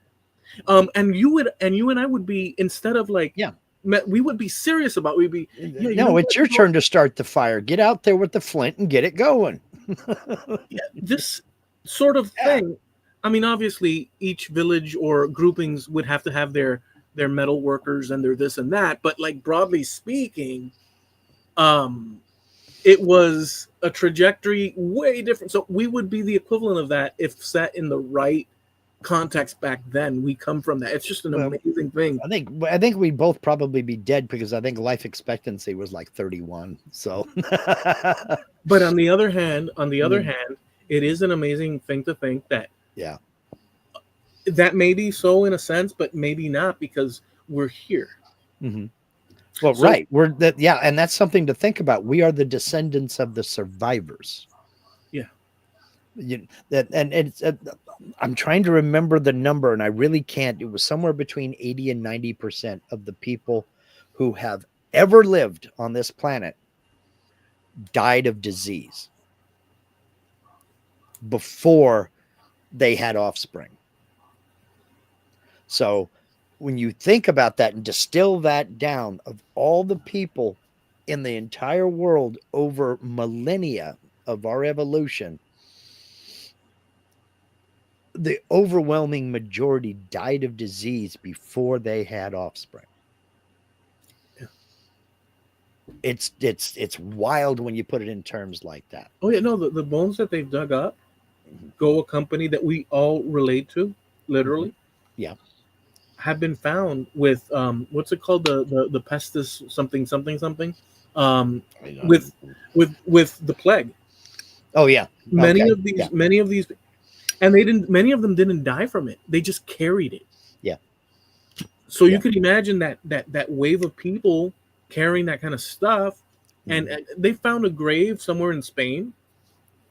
and you and I would be, instead of like, Yeah. we would be serious about, we'd be, yeah, you know No, it's what, your turn to start the fire. Get out there with the flint and get it going. yeah, this sort of Yeah. thing. I mean, obviously, each village or groupings would have to have their metal workers and their this and that, but like, broadly speaking, um, it was a trajectory way different. So we would be the equivalent of that if set in the right context back then. We come from that. It's just an Well, amazing thing. I think we'd both probably be dead because I think life expectancy was like 31. So But on the other Mm, hand, it is an amazing thing to think that yeah. may be so in a sense, but maybe not, because we're here. Hmm. Well, So right. We're that. Yeah, and that's something to think about. We are the descendants of the survivors. yeah, That and it's I'm trying to remember the number, and I really can't. It was somewhere between 80 and 90% of the people who have ever lived on this planet died of disease before they had offspring. So when you think about that and distill that down, of all the people in the entire world over millennia of our evolution, the overwhelming majority died of disease before they had offspring. Yeah. It's wild when you put it in terms like that. Oh yeah, no, the bones that they've dug up Mhm. go a company that we all relate to, Mhm. literally, Yeah. have been found with what's it called, the pestis something something something, um, with with the plague. Oh yeah. Many Okay. of Yeah. these, and they didn't. Many of them didn't die from it. They just carried it. Yeah. So you Yeah. could imagine that wave of people carrying that kind of stuff, and Mhm. they found a grave somewhere in Spain,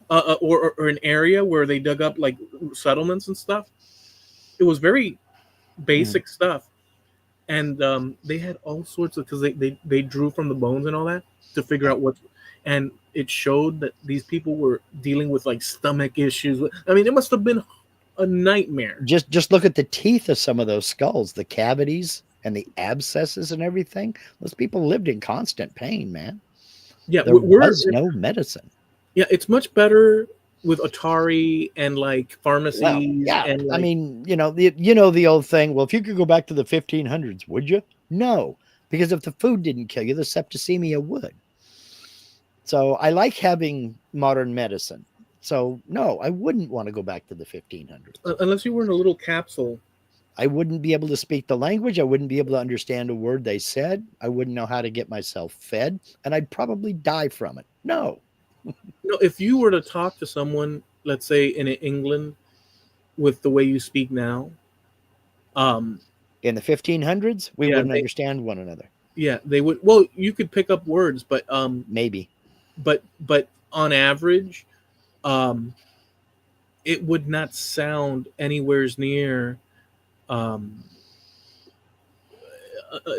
or an area where they dug up like settlements and stuff. It was very Mhm. basic stuff, and they had all sorts of, because they drew from the bones and all that to figure Yeah. out what, and it showed that these people were dealing with like stomach issues. I mean, it must have been a nightmare. Just look at the teeth of some of those skulls, the cavities and the abscesses and everything. Those people lived in constant pain, man. Yeah, There was no medicine. yeah, it's much better with Atari and like Well, pharmacies yeah. and I like, mean, the old saying, well, if you could go back to the 1500s, would you? No, because if the food didn't kill you, the septicemia would. So I like having modern medicine. So no, I wouldn't want to go back to the 1500s. unless you were in a little capsule. I wouldn't be able to speak the language. I wouldn't be able to understand a word they said. I wouldn't know how to get myself fed, and I'd probably die from it. No. If you were to talk to someone, let's say in England, with the way you speak now, um, In the 1500s, we yeah, wouldn't understand one another. they would. Well, you could pick up words, Maybe. but on average, um, it would not sound anywhere near. Um,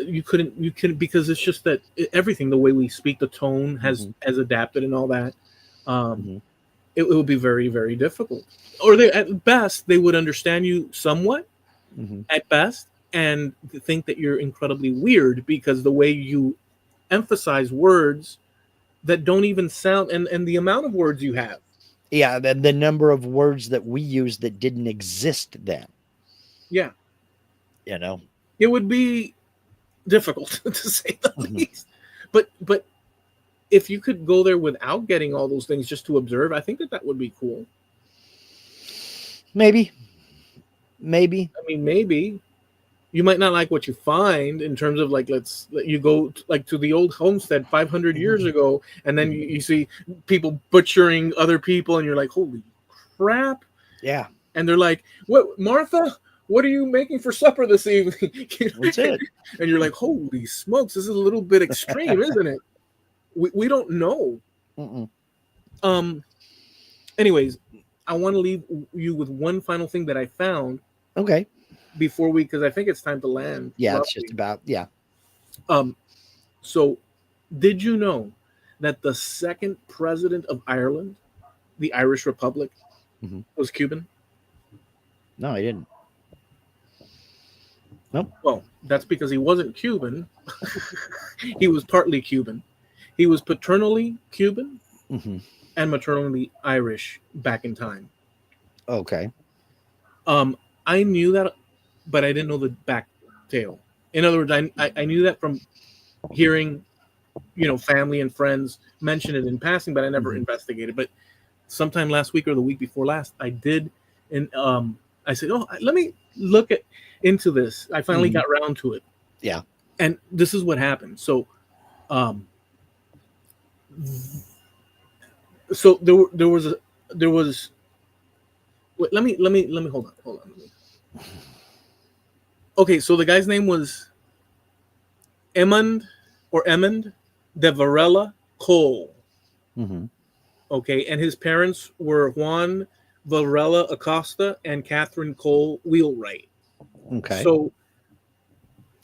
you couldn't, because it's just that everything, the way we speak, the tone Hmm. has adapted and all that. Um, Hmm. it would be very very difficult, or they, at best, they would understand you somewhat Hmm. at best, and think that you're incredibly weird because the way you emphasize words that don't even sound, and the amount of words you have. Yeah, the number of words that we use that didn't exist then, Yeah, you know? it would be difficult to say the Hmm. least. But if you could go there without getting all those things, just to observe, I think that would be cool. Maybe. Maybe. I mean, maybe you might not like what you find in terms of like, let's let you go like to the old homestead 500 years Hmm. ago, and then Hmm. you see people butchering other people, and you're like, holy crap. Yeah, And they're like, what, Martha, what are you making for supper this evening? that's it. And you're like, holy smokes, this is a little bit extreme, isn't it? We don't know. Mm-mm. um Anyways, I want to leave you with one final thing that I found Okay. before we, because I think it's time to land Yeah, it's just roughly. about, yeah. um so, did you know that the second president of Ireland, the Irish Republic, Hmm. was Cuban? No, I didn't. Nope. Well, that's because he wasn't Cuban. He was partly Cuban. He was paternally Cuban Hmm. and maternally Irish back in time. Okay. Um, I knew that, but I didn't know the back tale. In other words, I knew that from hearing, family and friends mention it in passing, but I never Hmm. investigated. But sometime last week or the week before last, I did, and I said, "Oh, let me look at into this." I finally Hmm. got around to it, Yeah. and this is what happened. Um, so there was. Wait, let me hold on. Okay, so the guy's name was Emmond de Varela Cole. Hmm. Okay, and his parents were Juan Varela Acosta and Catherine Cole Wheelwright. Okay. So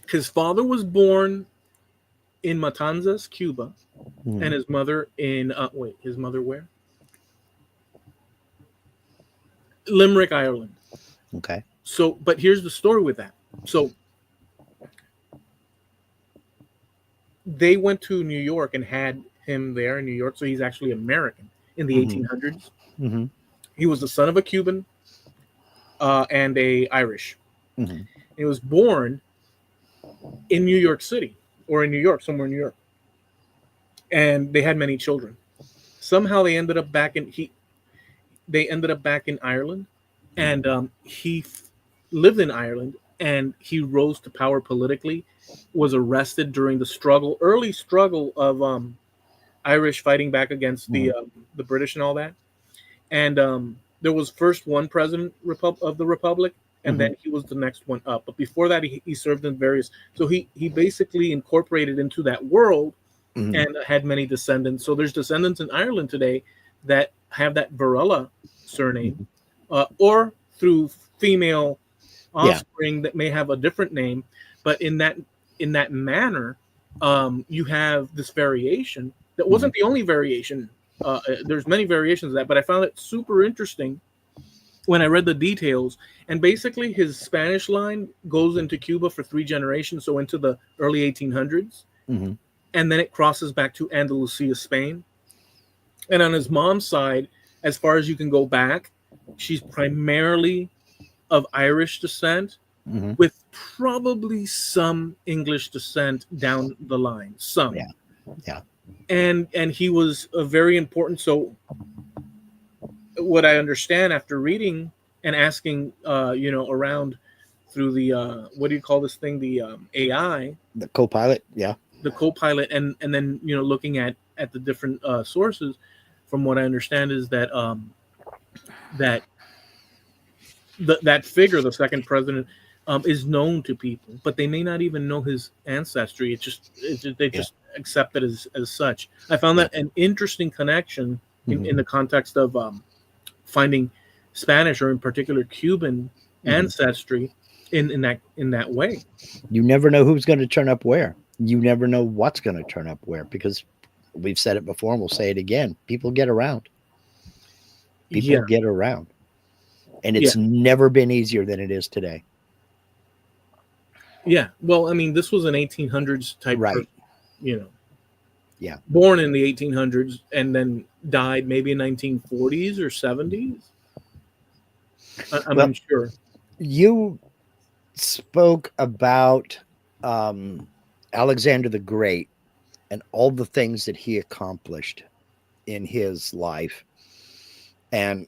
his father was born in Matanzas, Cuba, Mhm. and his mother in his mother where? Limerick, Ireland. Okay. So, but here's the story with that. So they went to New York and had him there in New York. So he's actually American in the Hmm. 1800s. Hmm. He was the son of a Cuban and a Irish. Hmm. He was born in New York City or in New York, somewhere in New York, and they had many children. Somehow they ended up back in Ireland, and lived in Ireland, and he rose to power politically. Was arrested during the early struggle of Irish fighting back against Hmm. the British and all that. And there was first one president of the republic, and Hmm. then he was the next one up. But before that, he served in various. So he basically incorporated into that world Hmm. and had many descendants. So there's descendants in Ireland today that have that Varela surname, Hmm. or through female Yeah. offspring that may have a different name. But in that manner, you have this variation that Hmm. wasn't the only variation. There's many variations of that, but I found it super interesting when I read the details. And basically, his Spanish line goes into Cuba for 3 generations, so into the early 1800s, Hmm. and then it crosses back to Andalusia, Spain. And on his mom's side, as far as you can go back, she's primarily of Irish descent, Hmm. with probably some English descent down the line, some. Yeah. Yeah. And he was a very important. So what I understand after reading and asking, around through the what do you call this thing, the AI, The co-pilot. Yeah. the co-pilot, and then looking at the different sources, from what I understand is that that figure, the second president, is known to people, but they may not even know his ancestry. They Yeah. just accept it as such. I found Yeah. that an interesting connection Hmm. in the context of finding Spanish, or in particular Cuban Hmm. ancestry, in that way. You never know who's going to turn up where. You never know what's going to turn up where, because we've said it before and we'll say it again. People get around. People Yeah, get around. And yeah, it's never been easier than it is today. yeah. Well, I mean, this was an 1800s type Right. person, you know, Yeah. born in the 1800s and then died maybe in 1940s or 70s. I'm Well, unsure. you spoke about um, Alexander the Great and all the things that he accomplished in his life, and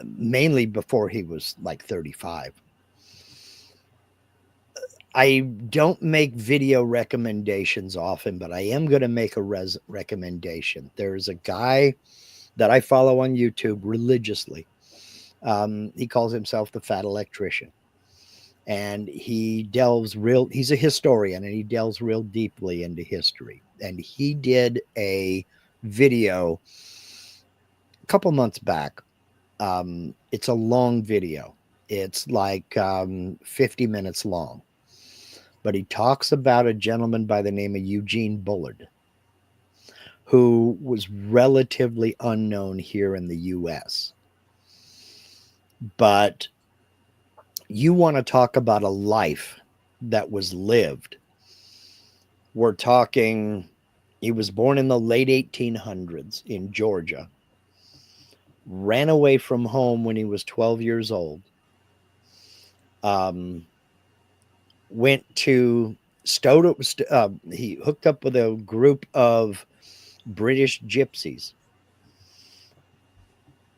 mainly before he was like 35. I don't make video recommendations often, but I am going to make a recommendation. There's a guy that I follow on YouTube religiously. He calls himself the Fat Electrician. And he's a historian and he delves real deeply into history. And he did a video a couple months back. It's a long video, it's like 50 minutes long, but he talks about a gentleman by the name of Eugene Bullard, who was relatively unknown here in the US. But you want to talk about a life that was lived. We're talking, he was born in the late 1800s in Georgia, ran away from home when he was 12 years old, um, went to he hooked up with a group of British gypsies.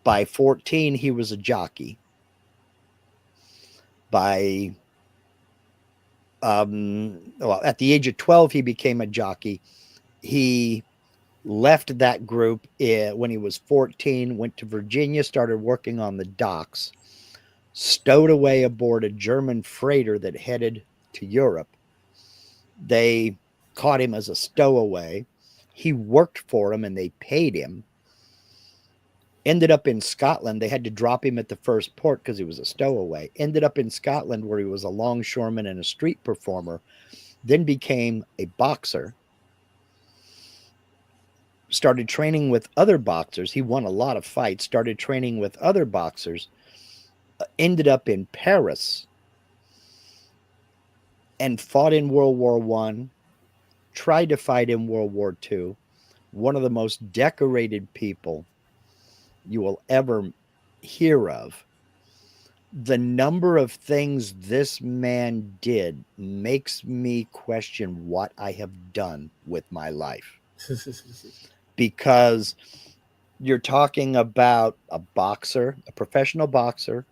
By 14, he was a jockey. By well, at the age of 12, he became a jockey. He left that group when he was 14, went to Virginia, started working on the docks, stowed away aboard a German freighter that headed to Europe. They caught him as a stowaway. He worked for them and they paid him. Ended up in Scotland. They had to drop him at the first port because he was a stowaway. Ended up in Scotland where he was a longshoreman and a street performer. Then became a boxer. Started training with other boxers. He won a lot of fights. Started training with other boxers. Ended up in Paris and fought in World War One. Tried to fight in World War Two. One of the most decorated people you will ever hear of. The number of things this man did makes me question what I have done with my life. Because you're talking about a boxer, a professional boxer,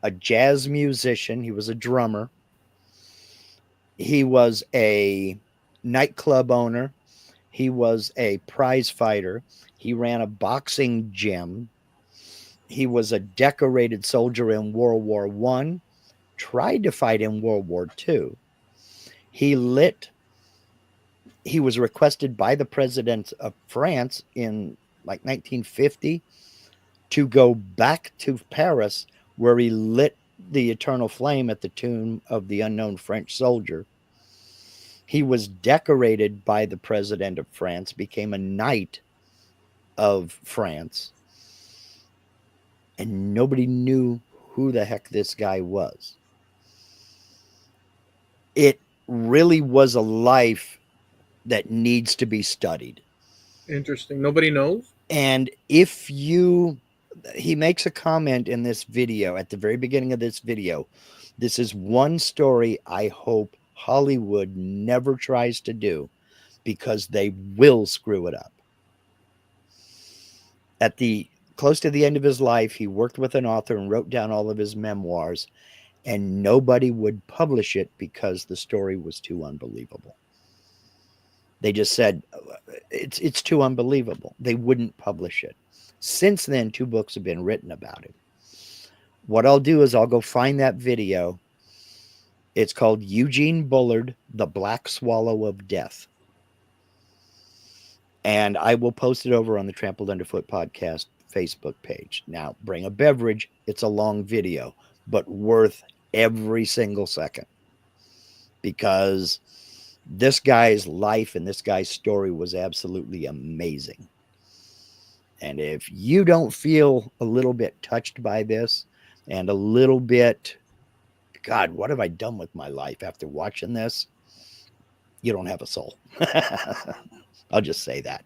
a jazz musician. He was a drummer. He was a nightclub owner. He was a prize fighter. He ran a boxing gym. He was a decorated soldier in World War One, tried to fight in World War Two. He was requested by the president of France in like 1950 to go back to Paris, where he lit the eternal flame at the tomb of the unknown French soldier. He was decorated by the president of France, became a knight of France, and nobody knew who the heck this guy was. It really was a life that needs to be studied. Interesting. Nobody knows. And he makes a comment in this video at the very beginning of this video. This is one story I hope Hollywood never tries to do, because they will screw it up. At the close to the end of his life, he worked with an author and wrote down all of his memoirs, and nobody would publish it because the story was too unbelievable. They just said, it's too unbelievable. They wouldn't publish it. Since then, 2 books have been written about it. What I'll do is I'll go find that video. It's called Eugene Bullard, The Black Swallow of Death. And I will post it over on the Trampled Underfoot podcast Facebook page. Now, bring a beverage. It's a long video, but worth every single second, because this guy's life and this guy's story was absolutely amazing. And if you don't feel a little bit touched by this and a little bit, God, what have I done with my life after watching this? You don't have a soul. I'll just say that.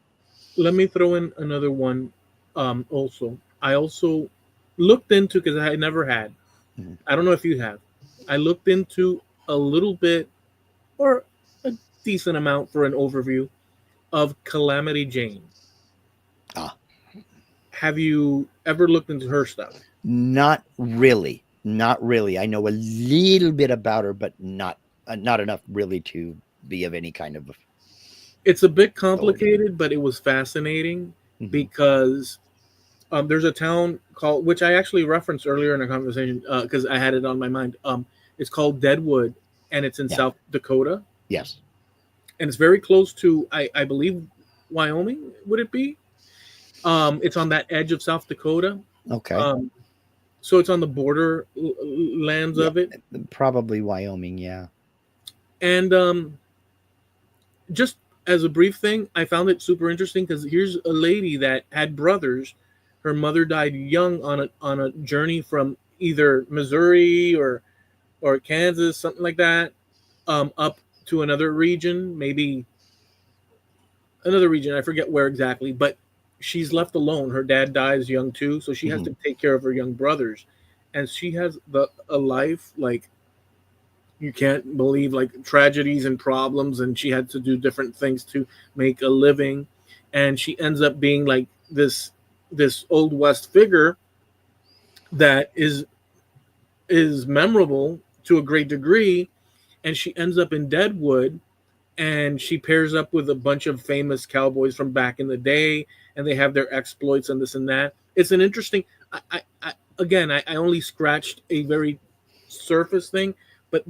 Let me throw in another one. Also, I also looked into, because I never had. Mhm. I don't know if you have. I looked into a little bit, or a decent amount, for an overview of Calamity Jane. Ah. Have you ever looked into her stuff? Not really. Not really. I know a little bit about her, but not enough really to be of any kind of. It's a bit complicated, but it was fascinating, Mhm. because there's a town called, which I actually referenced earlier in a conversation, because I had it on my mind. It's called Deadwood, and it's in Yeah. South Dakota, Yes. and it's very close to, I believe, Wyoming. Would it be? It's on that edge of South Dakota. Okay. So it's on the border lands Yeah, of it, probably Wyoming. Yeah. and just as a brief thing, I found it super interesting, because here's a lady that had brothers. Her mother died young on a journey from either Missouri or Kansas, something like that, up to another region, maybe another region. I forget where exactly, but she's left alone. Her dad dies young too, so she has Mhm. to take care of her young brothers, and she has a life like you can't believe, like tragedies and problems, and she had to do different things to make a living, and she ends up being like this old west figure that is memorable to a great degree, and she ends up in Deadwood, and she pairs up with a bunch of famous cowboys from back in the day, and they have their exploits and this and that. It's an interesting. I only scratched a very surface thing, but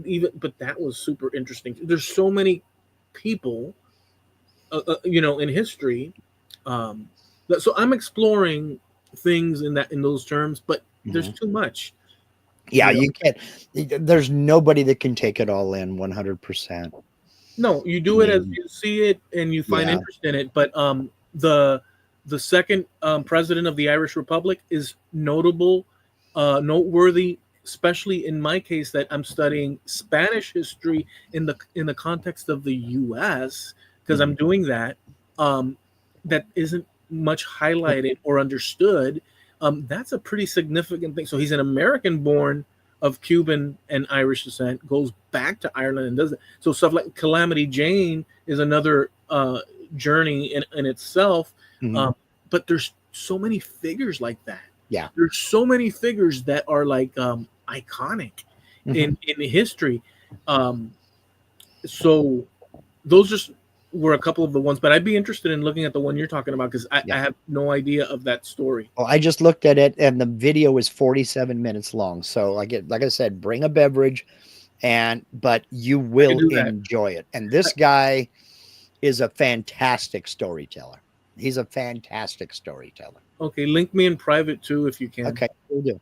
that was super interesting. There's so many people, in history. Um, so I'm exploring. things in those terms, but there's Mhm. too much. Yeah, You know, you can't. There's nobody that can take it all in 100%. no, you I do it as mean, you see it and you find yeah. interest in it. But the second president of the Irish Republic is notable, noteworthy, especially in my case that I'm studying Spanish history in the context of the U.S. because I'm Mhm. doing that. That isn't much highlighted or understood. That's a pretty significant thing. So he's an American born of Cuban and Irish descent, goes back to Ireland and does it. So stuff like Calamity Jane is another journey in itself. Mhm. Um, but there's so many figures like that. Yeah. There's so many figures that are like iconic Mhm. in history. Um, so those just were a couple of the ones, but I'd be interested in looking at the one you're talking about because I Yeah. have no idea of that story. Well, I just looked at it, and the video is 47 minutes long. So, like I said, bring a beverage, but you I can will do that. enjoy it. And this guy is a fantastic storyteller. He's a fantastic storyteller. Okay, link me in private too if you can. Okay, we'll do.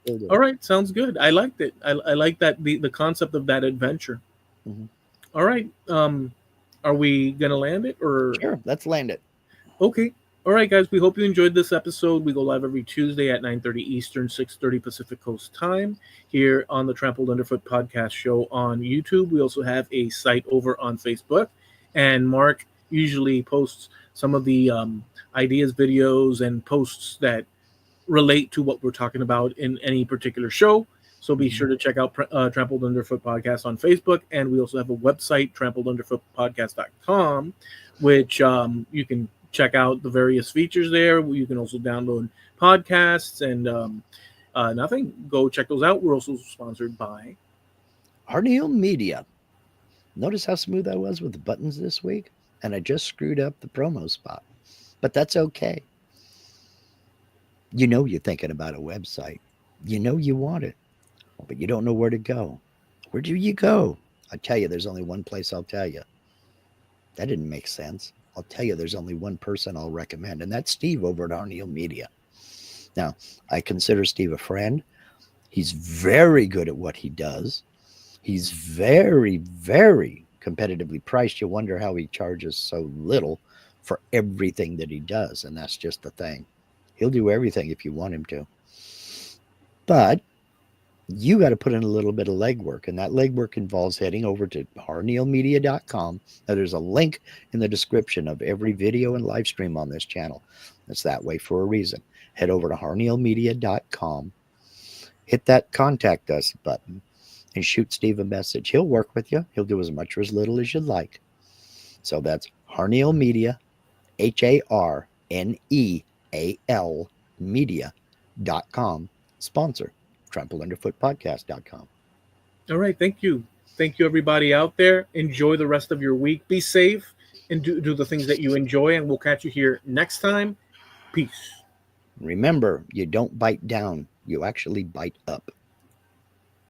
We'll do. All right, sounds good. I liked it. I like that the concept of that adventure. Mhm. All right, are we gonna land it or Sure, let's land it. okay? All right, guys. We hope you enjoyed this episode. We go live every Tuesday at 9:30 Eastern, 6:30 Pacific Coast time here on the Trampled Underfoot podcast show on YouTube. We also have a site over on Facebook, and Mark usually posts some of the ideas, videos, and posts that relate to what we're talking about in any particular show. So be Mhm. sure to check out Trampled Underfoot Podcast on Facebook. And we also have a website, trampledunderfootpodcast.com, which you can check out the various features there. You can also download podcasts and nothing. Go check those out. We're also sponsored by. Arneal Media. Notice how smooth I was with the buttons this week? And I just screwed up the promo spot. But that's okay. You know you're thinking about a website. You know you want it, but you don't know where to go. Where do you go? I tell you, there's only one place I'll tell you. That didn't make sense. I'll tell you, there's only one person I'll recommend, and that's Steve over at Arneal Media. Now, I consider Steve a friend. He's very good at what he does. He's very, very competitively priced. You wonder how he charges so little for everything that he does. And that's just the thing. He'll do everything if you want him to. But you got to put in a little bit of legwork. And that legwork involves heading over to harnealmedia.com. Now, there's a link in the description of every video and live stream on this channel. It's that way for a reason. Head over to harnealmedia.com, hit that contact us button, and shoot Steve a message. He'll work with you. He'll do as much or as little as you'd like. So that's Harneal Media, HARNEAL media.com. Sponsor, trampleunderfootpodcast.com. All right. Thank you. Thank you, everybody out there. Enjoy the rest of your week. Be safe and do the things that you enjoy. And we'll catch you here next time. Peace. Remember, you don't bite down, you actually bite up.